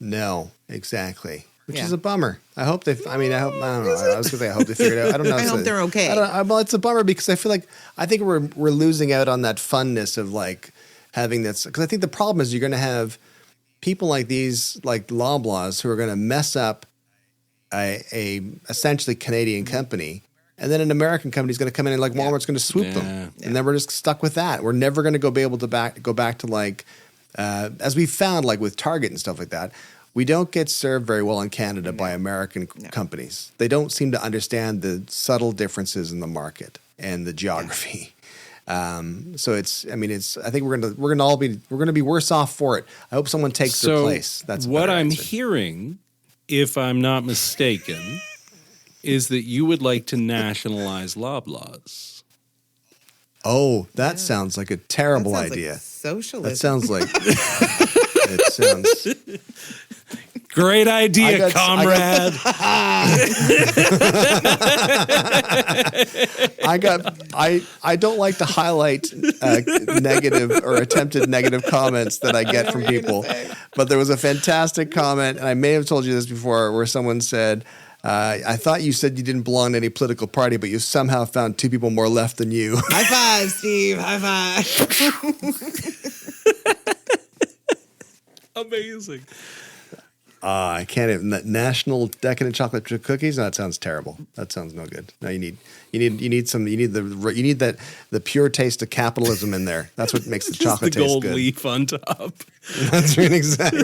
No, exactly. Which Yeah. is a bummer. I hope I don't know. I was going to say, I hope they figured it out. I don't know. I hope they're okay. Well, it's a bummer because I think we're losing out on that funness of like having this. Because I think the problem is you're going to have people like these, like Loblaws, who are going to mess up a essentially Canadian company. And then an American company is going to come in and like Walmart's going to swoop them. And then we're just stuck with that. We're never going to go back to like, as we found like with Target and stuff like that, we don't get served very well in Canada by American companies. They don't seem to understand the subtle differences in the market and the geography. So I think we're gonna be worse off for it. I hope someone takes their place. That's a what better I'm answer. hearing, if I'm not mistaken, is that you would like to nationalize Loblaws. Oh, that sounds like a terrible That sounds idea. Like socialism. That sounds like it sounds. Great idea, comrade. I don't like to highlight negative or attempted negative comments that I get from people, but there was a fantastic comment, and I may have told you this before, where someone said, I thought you said you didn't belong to any political party, but you somehow found two people more left than you. High five, Steve. High five. Amazing. I can't even. National decadent chocolate chip cookies. No, that sounds terrible. That sounds no good. No, you need the pure taste of capitalism in there. That's what makes the chocolate the taste gold good. leaf on top. That's right. Exactly.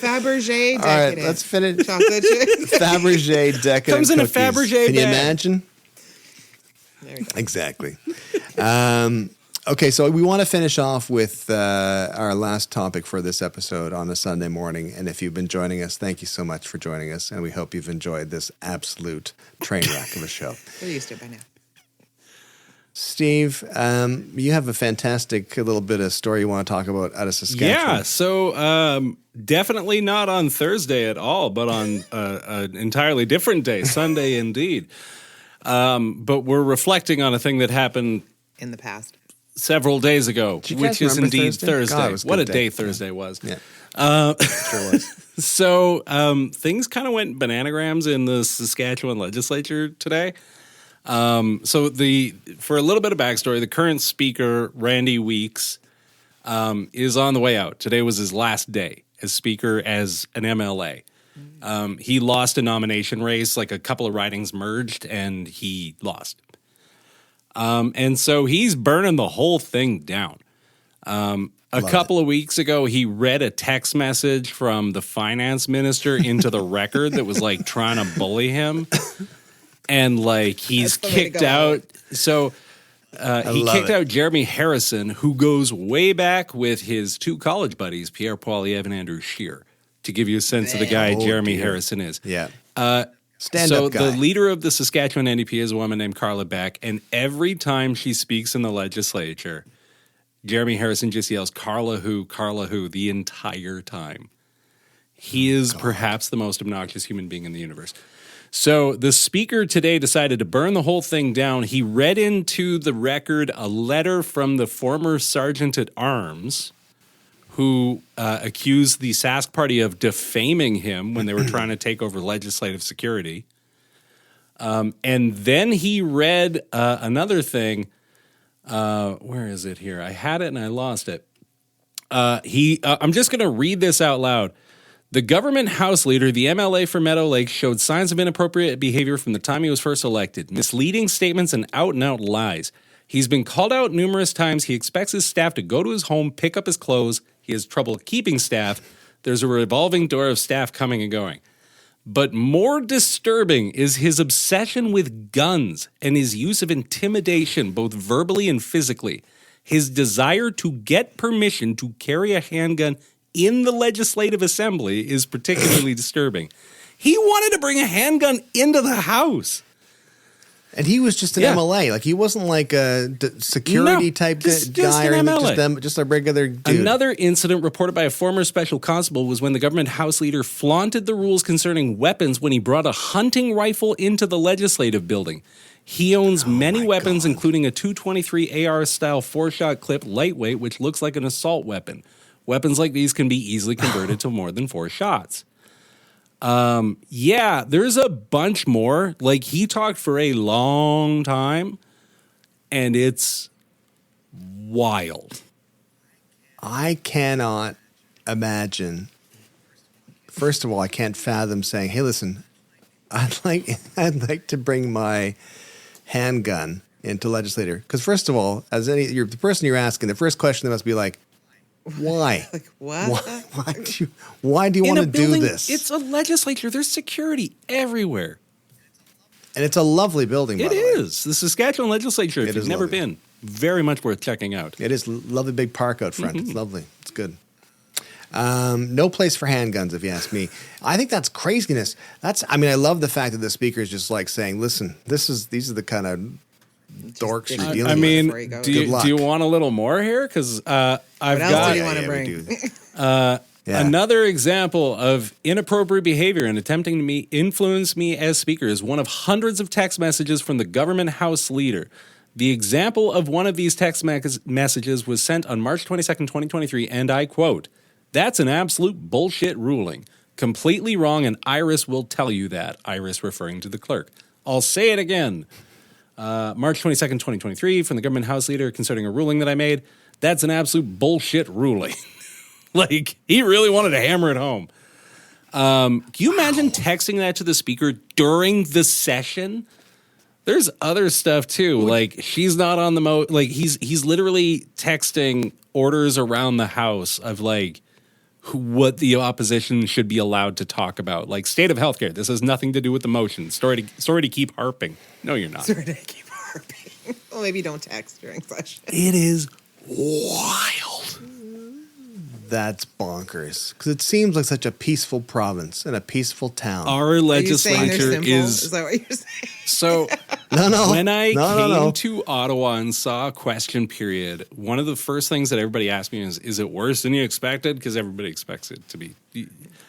Fabergé decadent. All right, let's finish. Chocolate chip. Fabergé decadent Comes in a cookies. Fabergé Can you bag. imagine? There we go. Exactly. Okay, so we want to finish off with our last topic for this episode on a Sunday morning. And if you've been joining us, thank you so much for joining us. And we hope you've enjoyed this absolute train wreck of a show. We're used to it by now. Steve, you have a fantastic little bit of story you want to talk about out of Saskatchewan. Yeah, so definitely not on Thursday at all, but on an entirely different day, Sunday indeed. But we're reflecting on a thing that happened In the past. several days ago, you guys which is remember indeed Thursday? Thursday. God, it was a What a good day day. Thursday was. Yeah. Sure was. So things kind of went bananagrams in the Saskatchewan legislature today. For a little bit of backstory, the current speaker, Randy Weeks, is on the way out. Today was his last day as speaker as an MLA. He lost a nomination race, like a couple of ridings merged, and he lost. And so he's burning the whole thing down. A couple of weeks ago, he read a text message from the finance minister into the record that was like trying to bully him. And like he's That's the way to kicked go. out. So he love kicked it. out Jeremy Harrison, who goes way back with his two college buddies, Pierre Poilievre and Andrew Scheer, to give you a sense of the guy Oh, Jeremy dear. Harrison is. Yeah. So Stand-up guy. the leader of the Saskatchewan NDP is a woman named Carla Beck, and every time she speaks in the legislature, Jeremy Harrison just yells, Carla who, the entire time. He is perhaps the most obnoxious human being in the universe. So the speaker today decided to burn the whole thing down. He read into the record a letter from the former sergeant at arms who accused the Sask party of defaming him when they were trying to take over legislative security. And then he read another thing. Where is it here? I had it and I lost it. I'm just going to read this out loud. The government House leader, the MLA for Meadow Lake, showed signs of inappropriate behavior from the time he was first elected. Misleading statements and out-and-out lies. He's been called out numerous times. He expects his staff to go to his home, pick up his clothes. He has trouble keeping staff. There's a revolving door of staff coming and going. But more disturbing is his obsession with guns and his use of intimidation, both verbally and physically. His desire to get permission to carry a handgun in the Legislative Assembly is particularly disturbing. He wanted to bring a handgun into the House. And he was just an Yeah. MLA. Like, he wasn't like a security No, type just guy or an anything. MLA. Just a regular dude. Another incident reported by a former special constable was when the government House leader flaunted the rules concerning weapons when he brought a hunting rifle into the legislative building. He owns many weapons, including a .223 AR-style 4-shot clip lightweight, which looks like an assault weapon. Weapons like these can be easily converted to more than 4 shots. Yeah, there's a bunch more. Like, he talked for a long time, and it's wild. I cannot imagine. First of all, I can't fathom saying, "Hey, listen, I'd like to bring my handgun into legislature." Because first of all, you're the person you're asking, the first question they must be like, "Why? Like, what? Why do you In want a to building, do this?" it's a legislature. There's security everywhere. And it's a lovely building. By It the way. is. The Saskatchewan legislature, if It you've is never lovely. been, very much worth checking out. It is lovely big park out front. It's lovely. It's good. No place for handguns, if you ask me. I think that's craziness. I love the fact that the speaker is just like saying, "Listen, these are the kind of dorks you're I dealing I with." mean, before you go. do Good luck. you want a little more here? Because I've What else got do you want to we bring? do. Yeah. another example of inappropriate behavior and attempting to influence me as speaker is one of hundreds of text messages from the government House leader. The example of one of these text messages was sent on March 22nd, 2023, and I quote, "That's an absolute bullshit ruling. Completely wrong, and Iris will tell you that." Iris referring to the clerk. I'll say it again. March 22nd, 2023, from the government House leader concerning a ruling that I made. That's an absolute bullshit ruling. Like, he really wanted to hammer it home. Can you imagine texting that to the speaker during the session? There's other stuff too. Like, she's not on the like he's literally texting orders around the House of like what the opposition should be allowed to talk about. Like, state of healthcare. This has nothing to do with the motion. Sorry to keep harping. No, you're not. Sorry to keep harping. Well, maybe don't text during session. It is wild. That's bonkers. Because it seems like such a peaceful province and a peaceful town. Our Are you saying they're legislature simple? Is that what you're saying? so. no. When I came No. to Ottawa and saw a question period, one of the first things that everybody asked me is it worse than you expected? Because everybody expects it to be.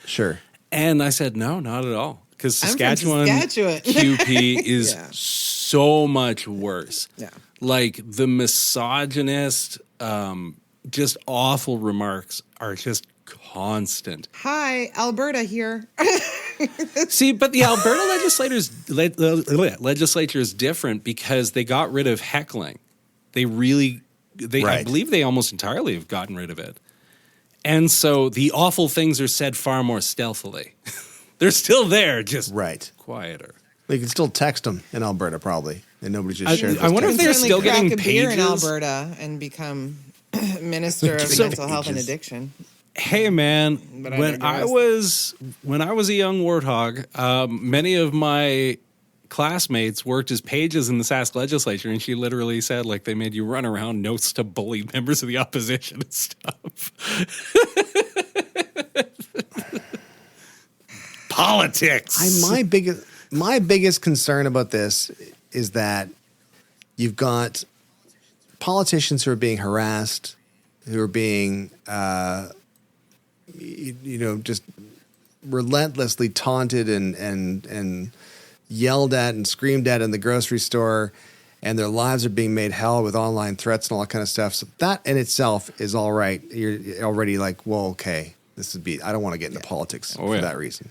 Sure. And I said, no, not at all. Because I'm from Saskatchewan Saskatchewan. QP is Yeah. so much worse. Yeah. Like the misogynist, just awful remarks are just constant. Hi, Alberta here. See, but the Alberta legislature is different because they got rid of heckling. I Right. believe they almost entirely have gotten rid of it. And so the awful things are said far more stealthily. They're still there, just Right. quieter. You can still text them in Alberta, probably. And nobody just shares I wonder if they're Certainly still crack getting a beer in pages. Alberta and become minister of So- mental health and pages. addiction. Hey man, But I when I was a young warthog, many of my classmates worked as pages in the Sask legislature, and she literally said like they made you run around notes to bully members of the opposition and stuff. Politics. My biggest concern about this is that you've got politicians who are being harassed, who are being, just relentlessly taunted and yelled at and screamed at in the grocery store, and their lives are being made hell with online threats and all that kind of stuff. So that in itself is all right. You're already like, well, okay, I don't want to get into politics for that reason.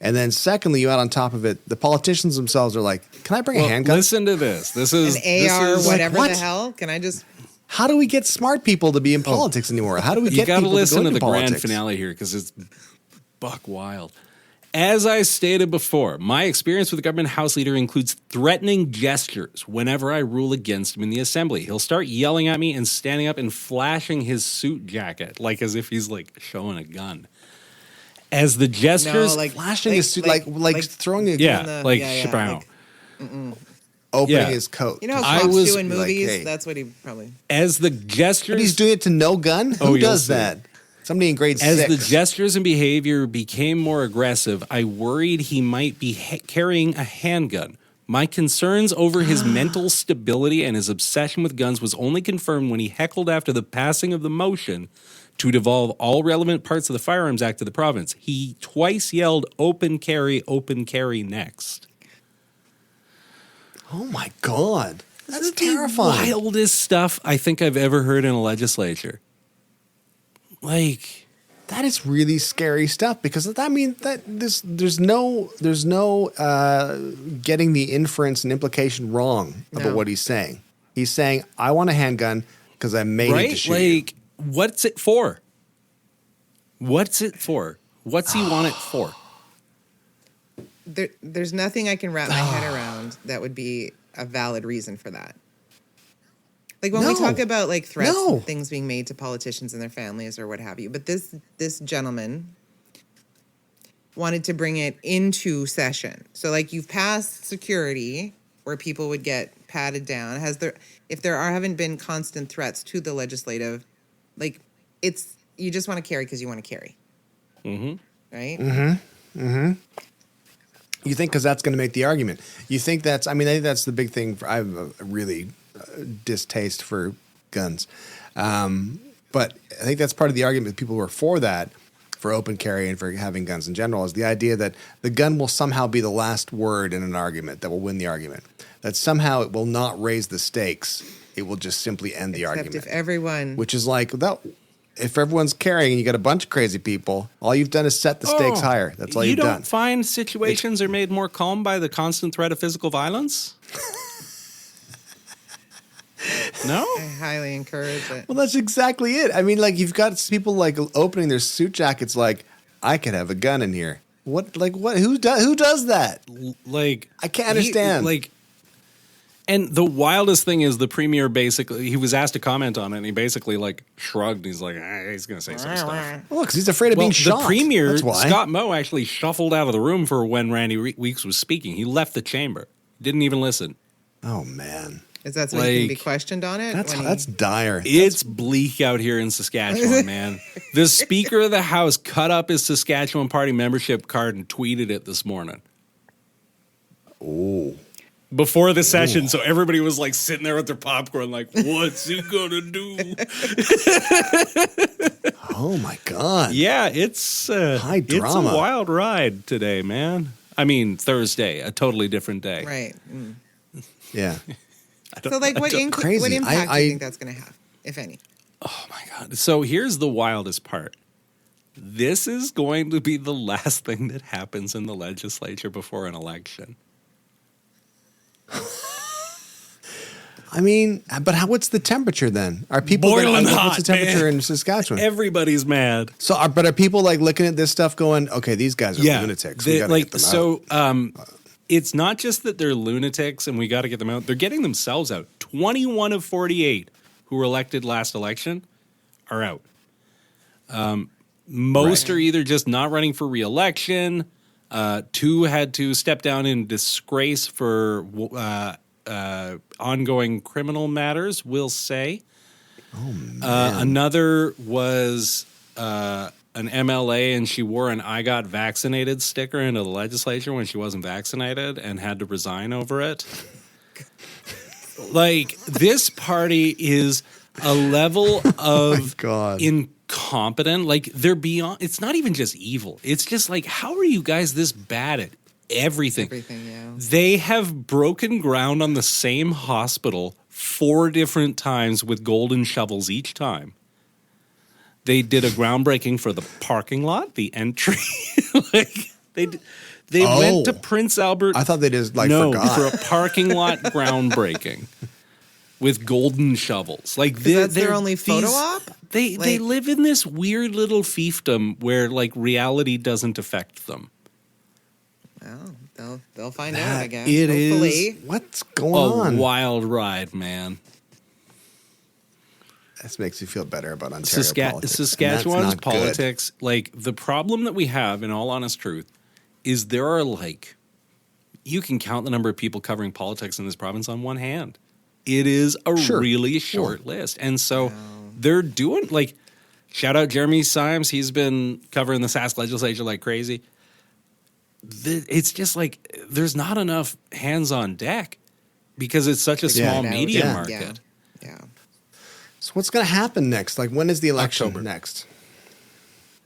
And then secondly, you add on top of it, the politicians themselves are like, can I bring a handgun? Listen to this. This is An AR, this is, whatever what? the hell. Can I just? How do we get smart people to be in politics anymore? How do we You get got to people listen to to go the into grand politics? finale here because it's buck wild. As I stated before, my experience with the government House leader includes threatening gestures whenever I rule against him in the assembly. He'll start yelling at me and standing up and flashing his suit jacket, like as if he's like showing a gun. As the gestures, Flashing his suit, like throwing a yeah, like yeah, Chappelle. opening Yeah. his coat. You know I how cops was do in like, movies? hey. That's what he probably. As the gestures, But he's doing it to no gun? Oh, Who you'll does see. that? Somebody in grade as 6. the gestures and behavior became more aggressive, I worried he might be carrying a handgun. My concerns over his mental stability and his obsession with guns was only confirmed when he heckled after the passing of the motion to devolve all relevant parts of the Firearms Act to the province. He twice yelled, open carry next. Oh my God. That's This is terrifying. the wildest stuff I think I've ever heard in a legislature. Like, That is really scary stuff because that means that there's no getting the inference and implication wrong about No. what he's saying. He's saying, I want a handgun because I may need to right? shoot you. Like, what's it for? What's it for? What's he want it for? There's nothing I can wrap my head around that would be a valid reason for that. Like when we No. talk about like threats, No. and things being made to politicians and their families or what have you, but this gentleman wanted to bring it into session. So like you've passed security where people would get patted down. If there haven't been constant threats to the legislative, like you just want to carry because you want to carry. Mm-hmm. Right? You think because that's going to make the argument. You think I think that's the big thing. I have a really distaste for guns. But I think that's part of the argument. People who are for that, for open carry and for having guns in general, is the idea that the gun will somehow be the last word in an argument that will win the argument. That somehow it will not raise the stakes. It will just simply end the Except argument. if everyone... Which is like, if everyone's carrying and you got a bunch of crazy people, all you've done is set the stakes higher. That's all you you've don't done. find situations are made more calm by the constant threat of physical violence? No? I highly encourage it. Well, that's exactly it. I mean, like you've got people like opening their suit jackets, like I could have a gun in here. What? Like what? Who does that? Like I can't understand. And the wildest thing is the premier basically, he was asked to comment on it and he basically like shrugged. He's like, he's going to say some stuff. Well, because he's afraid of being shot. The premier, That's why. Scott Moe, actually shuffled out of the room for when Randy Weeks was speaking. He left the chamber. Didn't even listen. Oh man. Is that so he can be questioned on it? That's dire. It's bleak out here in Saskatchewan, man. The Speaker of the House cut up his Saskatchewan Party membership card and tweeted it this morning. Oh. Before the session, so everybody was like sitting there with their popcorn, like, what's he gonna do? Oh my God. Yeah, it's high drama. It's a wild ride today, man. I mean, Thursday, a totally different day. Right. Mm. Yeah. So, like, what impact do you think that's going to have, if any? Oh my God. So here's the wildest part. This is going to be the last thing that happens in the legislature before an election. I mean, but what's the temperature then? Are people boiling hot? What's the temperature man. in Saskatchewan? Everybody's mad. So, but are people like looking at this stuff, going, "Okay, these guys are lunatics. We gotta get them out." It's not just that they're lunatics and we got to get them out. They're getting themselves out. 21 of 48 who were elected last election are out. Most are either just not running for re-election. 2 had to step down in disgrace for ongoing criminal matters, we'll say. Oh, man. Another was an MLA, and she wore an "I got vaccinated" sticker into the legislature when she wasn't vaccinated and had to resign over it. Like, this party is a level of incompetent. Like, they're beyond. It's not even just evil. It's just like, how are you guys this bad at everything? Everything, yeah. They have broken ground on the same hospital 4 different times with golden shovels each time. They did a groundbreaking for the parking lot, the entry. Like, they went to Prince Albert. I thought they just forgot. For a parking lot groundbreaking with golden shovels. Like, that's their only photo op? They live in this weird little fiefdom where, like, reality doesn't affect them. Well, they'll find out, I guess. It Hopefully. is what's going on? A wild ride, man. This makes you feel better about Ontario politics. Saskatchewan's politics, like, the problem that we have, in all honest truth, is there are, like, you can count the number of people covering politics in this province on one hand. It is a really short list. And so they're doing, like, shout out Jeremy Symes. He's been covering the Sask legislature like crazy. It's just like there's not enough hands on deck because it's such a small media market. Yeah. So what's going to happen next? Like, when is the election next?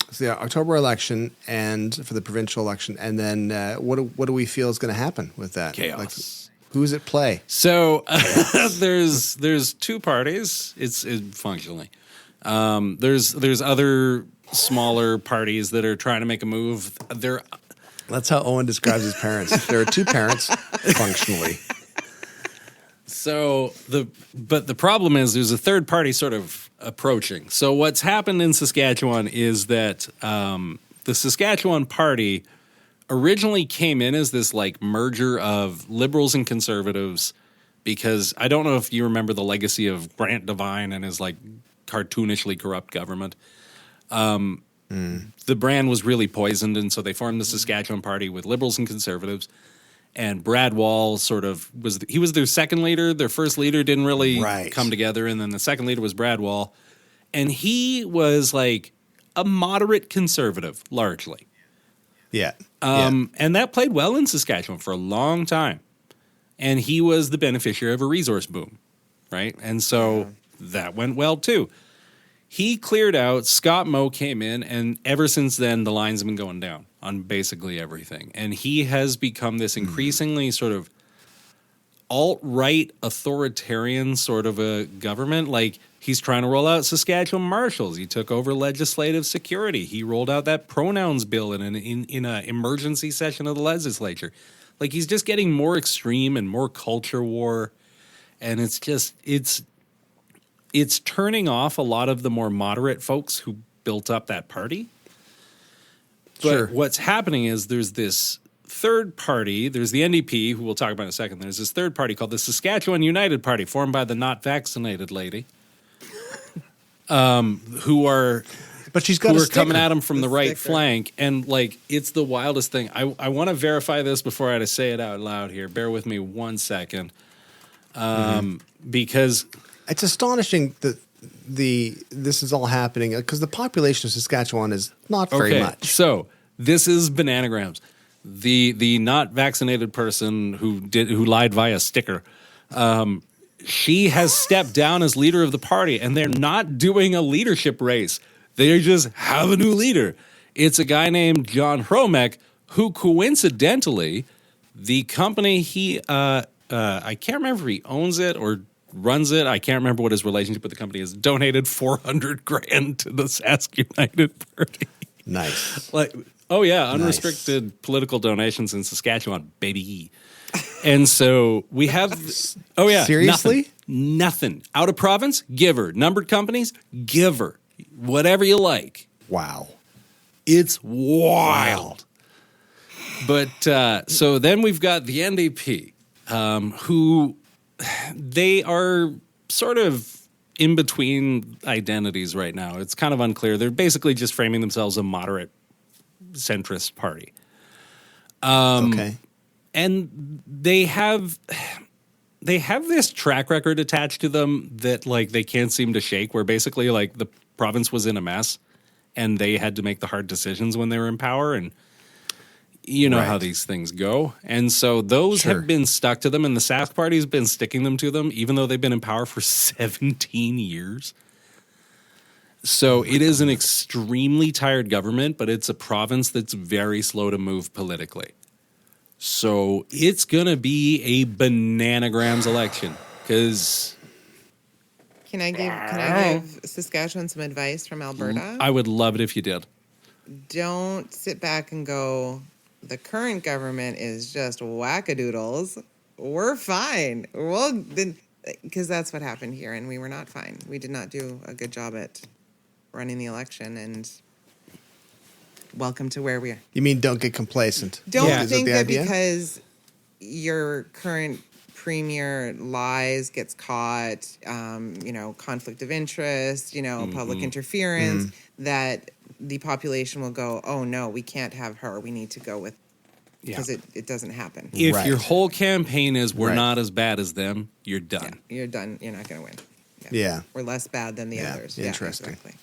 It's the October election and for the provincial election. And then what do we feel is going to happen with that? Chaos. Like, who's at play? So there's 2 parties. It's functionally. There's other smaller parties that are trying to make a move. That's how Owen describes his parents. There are 2 parents, functionally. So the problem is there's a third party sort of approaching. So what's happened in Saskatchewan is that the Saskatchewan Party originally came in as this, like, merger of liberals and conservatives, because I don't know if you remember the legacy of Grant Devine and his, like, cartoonishly corrupt government. The brand was really poisoned, and so they formed the Saskatchewan Party with liberals and conservatives. And Brad Wall was their second leader. Their first leader didn't really come together, and then the second leader was Brad Wall. And he was, like, a moderate conservative, largely. Yeah. And that played well in Saskatchewan for a long time. And he was the beneficiary of a resource boom, right? And so that went well, too. He cleared out, Scott Moe came in, and ever since then, the lines have been going down on basically everything. And he has become this increasingly sort of alt-right authoritarian sort of a government. Like, he's trying to roll out Saskatchewan marshals. He took over legislative security. He rolled out that pronouns bill in an emergency session of the legislature. Like, he's just getting more extreme and more culture war. And it's just, it's turning off a lot of the more moderate folks who built up that party. But what's happening is there's this third party. There's the NDP, who we'll talk about in a second. There's this third party called the Saskatchewan United Party, formed by the not vaccinated lady, who are coming at him from the right flank. And, like, it's the wildest thing. I want to verify this before I say it out loud here. Bear with me 1 second. because It's astonishing that this is all happening because the population of Saskatchewan is not very much. So this is bananagrams. The not vaccinated person who lied via sticker. She has stepped down as leader of the party, and they're not doing a leadership race. They just have a new leader. It's a guy named John Hromek, who coincidentally, the company I can't remember if he owns it or runs it. I can't remember what his relationship with the company is. Donated $400,000 to the Sask United Party. Nice. Unrestricted political donations in Saskatchewan, baby. And so we have, Seriously? Nothing. Out of province, give her. Numbered companies, give her. Whatever you like. Wow. It's wild. But so then we've got the NDP, who they are sort of in between identities right now. It's kind of unclear. They're basically just framing themselves a moderate centrist party. Okay. And they have this track record attached to them that like they can't seem to shake, where basically like the province was in a mess and they had to make the hard decisions when they were in power, and you know how these things go. And so those have been stuck to them, and the Sask Party has been sticking them to them, even though they've been in power for 17 years. So it is an extremely tired government, but it's a province that's very slow to move politically. So it's going to be a bananagrams election because... Can I give Saskatchewan some advice from Alberta? I would love it if you did. Don't sit back and go, the current government is just wackadoodles. We're fine. Well, then, because that's what happened here, and we were not fine. We did not do a good job at running the election, and welcome to where we are. You mean don't get complacent? Don't think that because your current premier lies, gets caught, conflict of interest, public interference, that the population will go, oh no, we can't have her. We need to go with, because it doesn't happen. If your whole campaign is we're not as bad as them, you're done. Yeah, you're done. You're not going to win. Yeah. We're less bad than the others. Interesting. Yeah, exactly.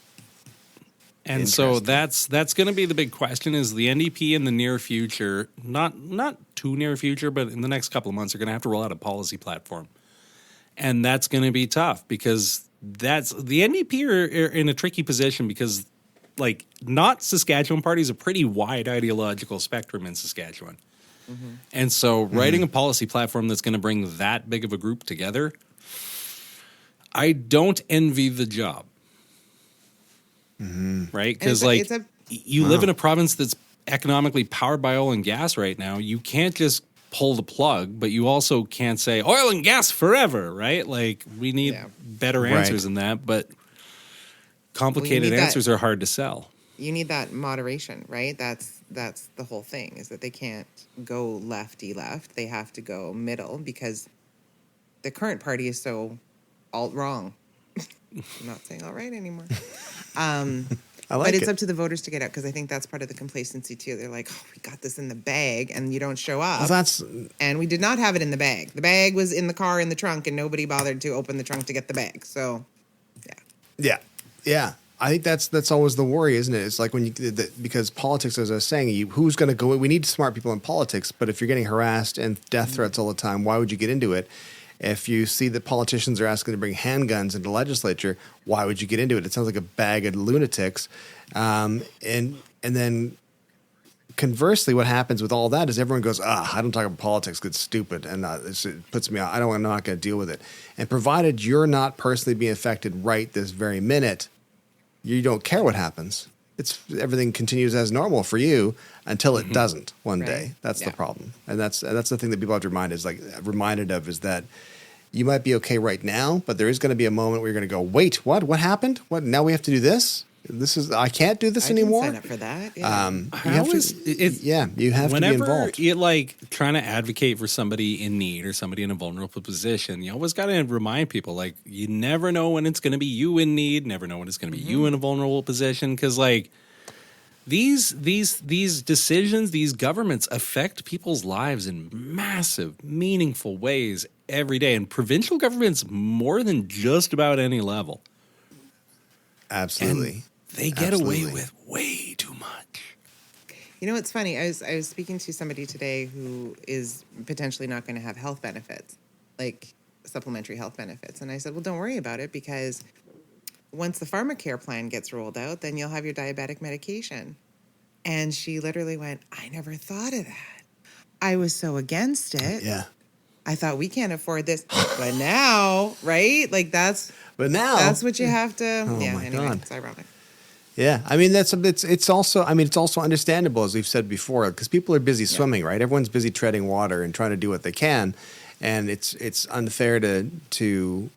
And so that's going to be the big question: is the NDP in the near future, not too near future, but in the next couple of months, are going to have to roll out a policy platform, and that's going to be tough because the NDP are in a tricky position because, like, not Saskatchewan Party is a pretty wide ideological spectrum in Saskatchewan, and so writing a policy platform that's going to bring that big of a group together, I don't envy the job. Right? Because you live in a province that's economically powered by oil and gas right now. You can't just pull the plug, but you also can't say oil and gas forever, right? Like, we need better answers than that, but complicated answers are hard to sell. You need that moderation, right? That's the whole thing, is that they can't go lefty left. They have to go middle because the current party is so alt wrong. I'm not saying all right anymore. But it's up to the voters to get out, because I think that's part of the complacency too. They're like, oh, we got this in the bag, and you don't show up. And we did not have it in the bag. The bag was in the car in the trunk, and nobody bothered to open the trunk to get the bag. So, yeah. I think that's always the worry, isn't it? It's like when because politics, as I was saying, who's going to go? We need smart people in politics, but if you're getting harassed and death threats all the time, why would you get into it? If you see that politicians are asking to bring handguns into the legislature, why would you get into it? It sounds like a bag of lunatics. And then conversely, what happens with all that is everyone goes, I don't talk about politics, it's stupid, and it puts me out. I'm not going to deal with it. And provided you're not personally being affected right this very minute, you don't care what happens. Everything continues as normal for you until it doesn't one day. That's the problem. And that's the thing that people have to reminded of is that you might be okay right now, but there is going to be a moment where you're going to go, wait, what? What happened? What? Now we have to do this? I can't do this anymore. Sign up for that. You have to be involved. You're like trying to advocate for somebody in need or somebody in a vulnerable position. You always got to remind people, like, you never know when it's going to be you in need. Never know when it's going to be you in a vulnerable position. Because like these decisions, these governments affect people's lives in massive, meaningful ways every day, and provincial governments more than just about any level. Absolutely. And they get away with way too much. You know what's funny? I was speaking to somebody today who is potentially not going to have health benefits, like supplementary health benefits. And I said, well, don't worry about it, because once the pharmacare plan gets rolled out, then you'll have your diabetic medication. And she literally went, I never thought of that. I was so against it. Yeah. I thought we can't afford this. But now, right? Like that's what you have to. Oh yeah, my anyway, God. it's ironic. Yeah, I mean it's also understandable, as we've said before, because people are busy swimming, right? Everyone's busy treading water and trying to do what they can, and it's unfair to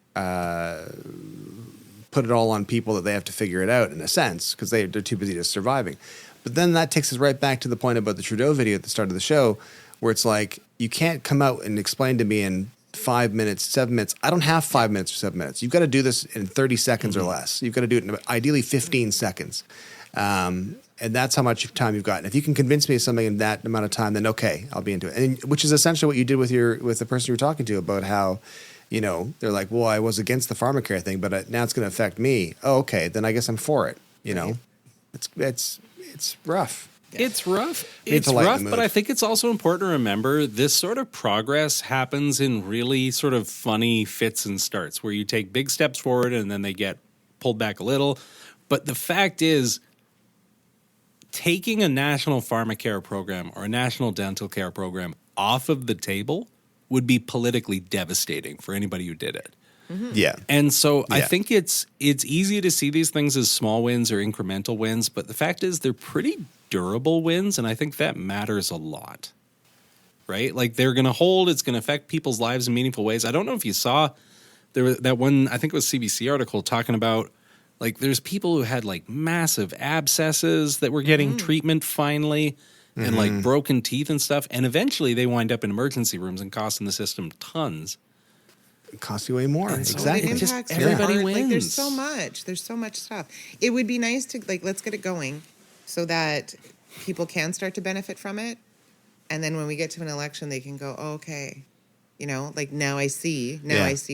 put it all on people that they have to figure it out in a sense, because they're too busy just surviving. But then that takes us right back to the point about the Trudeau video at the start of the show, where it's like, you can't come out and explain to me in 5 minutes, 7 minutes. I don't have 5 minutes or 7 minutes. You've got to do this in 30 seconds or less. You've got to do it in ideally 15 seconds. And that's how much time you've got. And if you can convince me of something in that amount of time, then okay, I'll be into it. And which is essentially what you did with the person you were talking to about how, they're like, well, I was against the pharmacare thing, but now it's going to affect me. Oh, okay, then I guess I'm for it. It's rough. It's rough. It's rough, but I think it's also important to remember this sort of progress happens in really sort of funny fits and starts, where you take big steps forward and then they get pulled back a little. But the fact is, taking a national pharmacare program or a national dental care program off of the table would be politically devastating for anybody who did it. Mm-hmm. Yeah. And so I think it's easy to see these things as small wins or incremental wins, but the fact is they're pretty durable wins, and I think that matters a lot, right? Like, they're going to hold, it's going to affect people's lives in meaningful ways. I don't know if you saw there was that one, I think it was CBC article talking about, like, there's people who had like massive abscesses that were getting treatment finally, and like broken teeth and stuff, and eventually they wind up in emergency rooms and costing the system tons. It costs you way more. So Exactly. it impacts everybody your heart. wins. Like, there's so much stuff. It would be nice to, like, let's get it going so that people can start to benefit from it. And then when we get to an election, they can go, oh, okay, like, now I see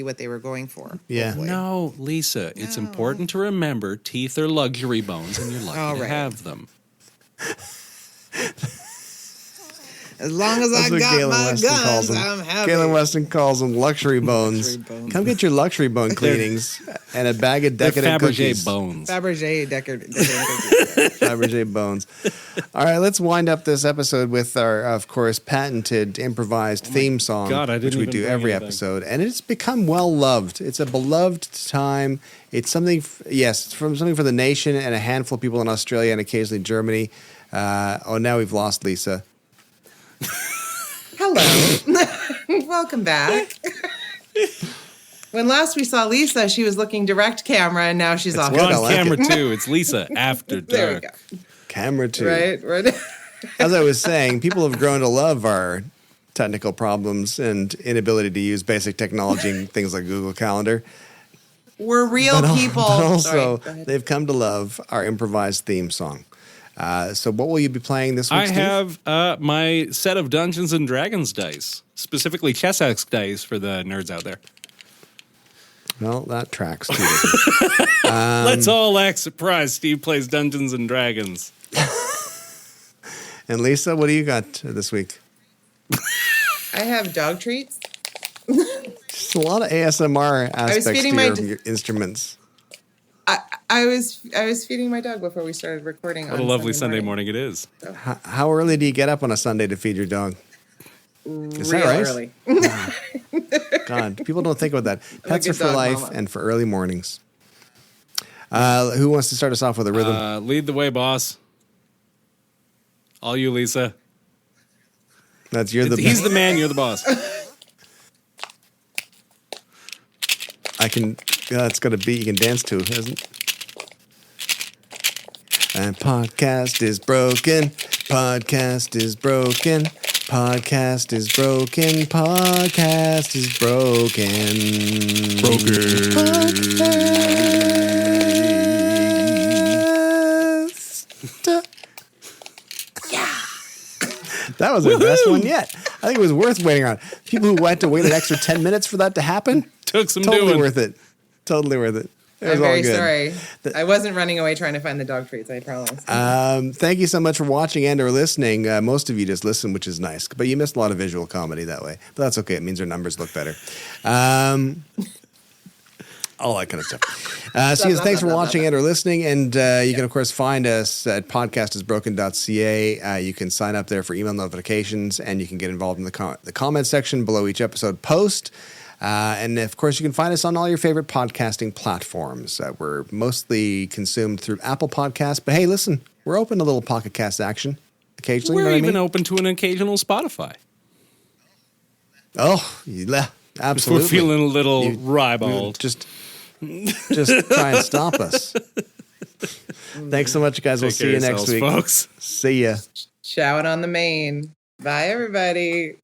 what they were going for. Yeah. Hopefully. No, Lisa, it's important to remember teeth are luxury bones, and you're lucky to have them. As long as I got my guns, I'm happy. Galen Weston calls them luxury bones. Come get your luxury bone cleanings and a bag of decadent cookies. Fabergé decadent Fabergé bones. All right, let's wind up this episode with our, of course, patented improvised theme song, which we do every episode, and it's become well loved. It's a beloved time. It's something, something for the nation and a handful of people in Australia and occasionally Germany. Now we've lost Lisa. Hello. Welcome back. When last we saw Lisa, she was looking direct camera, and now she's off. We're on camera too. It's Lisa after dark. There we go. Camera two. Right. As I was saying, people have grown to love our technical problems and inability to use basic technology and things like Google Calendar. We're real people. But also, they've come to love our improvised theme song. So what will you be playing this week, I Steve? have my set of Dungeons & Dragons dice, specifically Chessex dice for the nerds out there. Well, that tracks too. Let's all act surprised Steve plays Dungeons & Dragons. And Lisa, what do you got this week? I have dog treats. Just a lot of ASMR aspects to your instruments. I was feeding my dog before we started recording. What a lovely Sunday morning it is. How early do you get up on a Sunday to feed your dog? Is that right? Early. God, people don't think about that. Pets are for life and for early mornings. Who wants to start us off with a rhythm? Lead the way, boss. All you, Lisa. He's the man, you're the boss. It's got a beat you can dance to, isn't it? And podcast is broken. Podcast is broken. Podcast is broken. Podcast is broken. Podcast. Yeah. That was our best one yet. I think it was worth waiting on. People who went to wait an extra 10 minutes for that to happen. Took some totally doing. worth it. Totally worth it. It was I'm very all good. sorry. I wasn't running away trying to find the dog treats, I promise. Thank you so much for watching and or listening. Most of you just listen, which is nice, but you missed a lot of visual comedy that way. But that's okay. It means our numbers look better. All that kind of stuff. So thanks for watching and or listening. And you can, of course, find us at podcastisbroken.ca. You can sign up there for email notifications, and you can get involved in the comment section below each episode post. And, of course, you can find us on all your favorite podcasting platforms. We're mostly consumed through Apple Podcasts. But, hey, listen, we're open to little Pocket Cast action occasionally. We're you know even what I mean? open to an occasional Spotify. Oh, yeah, absolutely. We're feeling a little ribald. Just try and stop us. Thanks so much, guys. We'll see you next week. Folks. See ya. Shout on the main. Bye, everybody.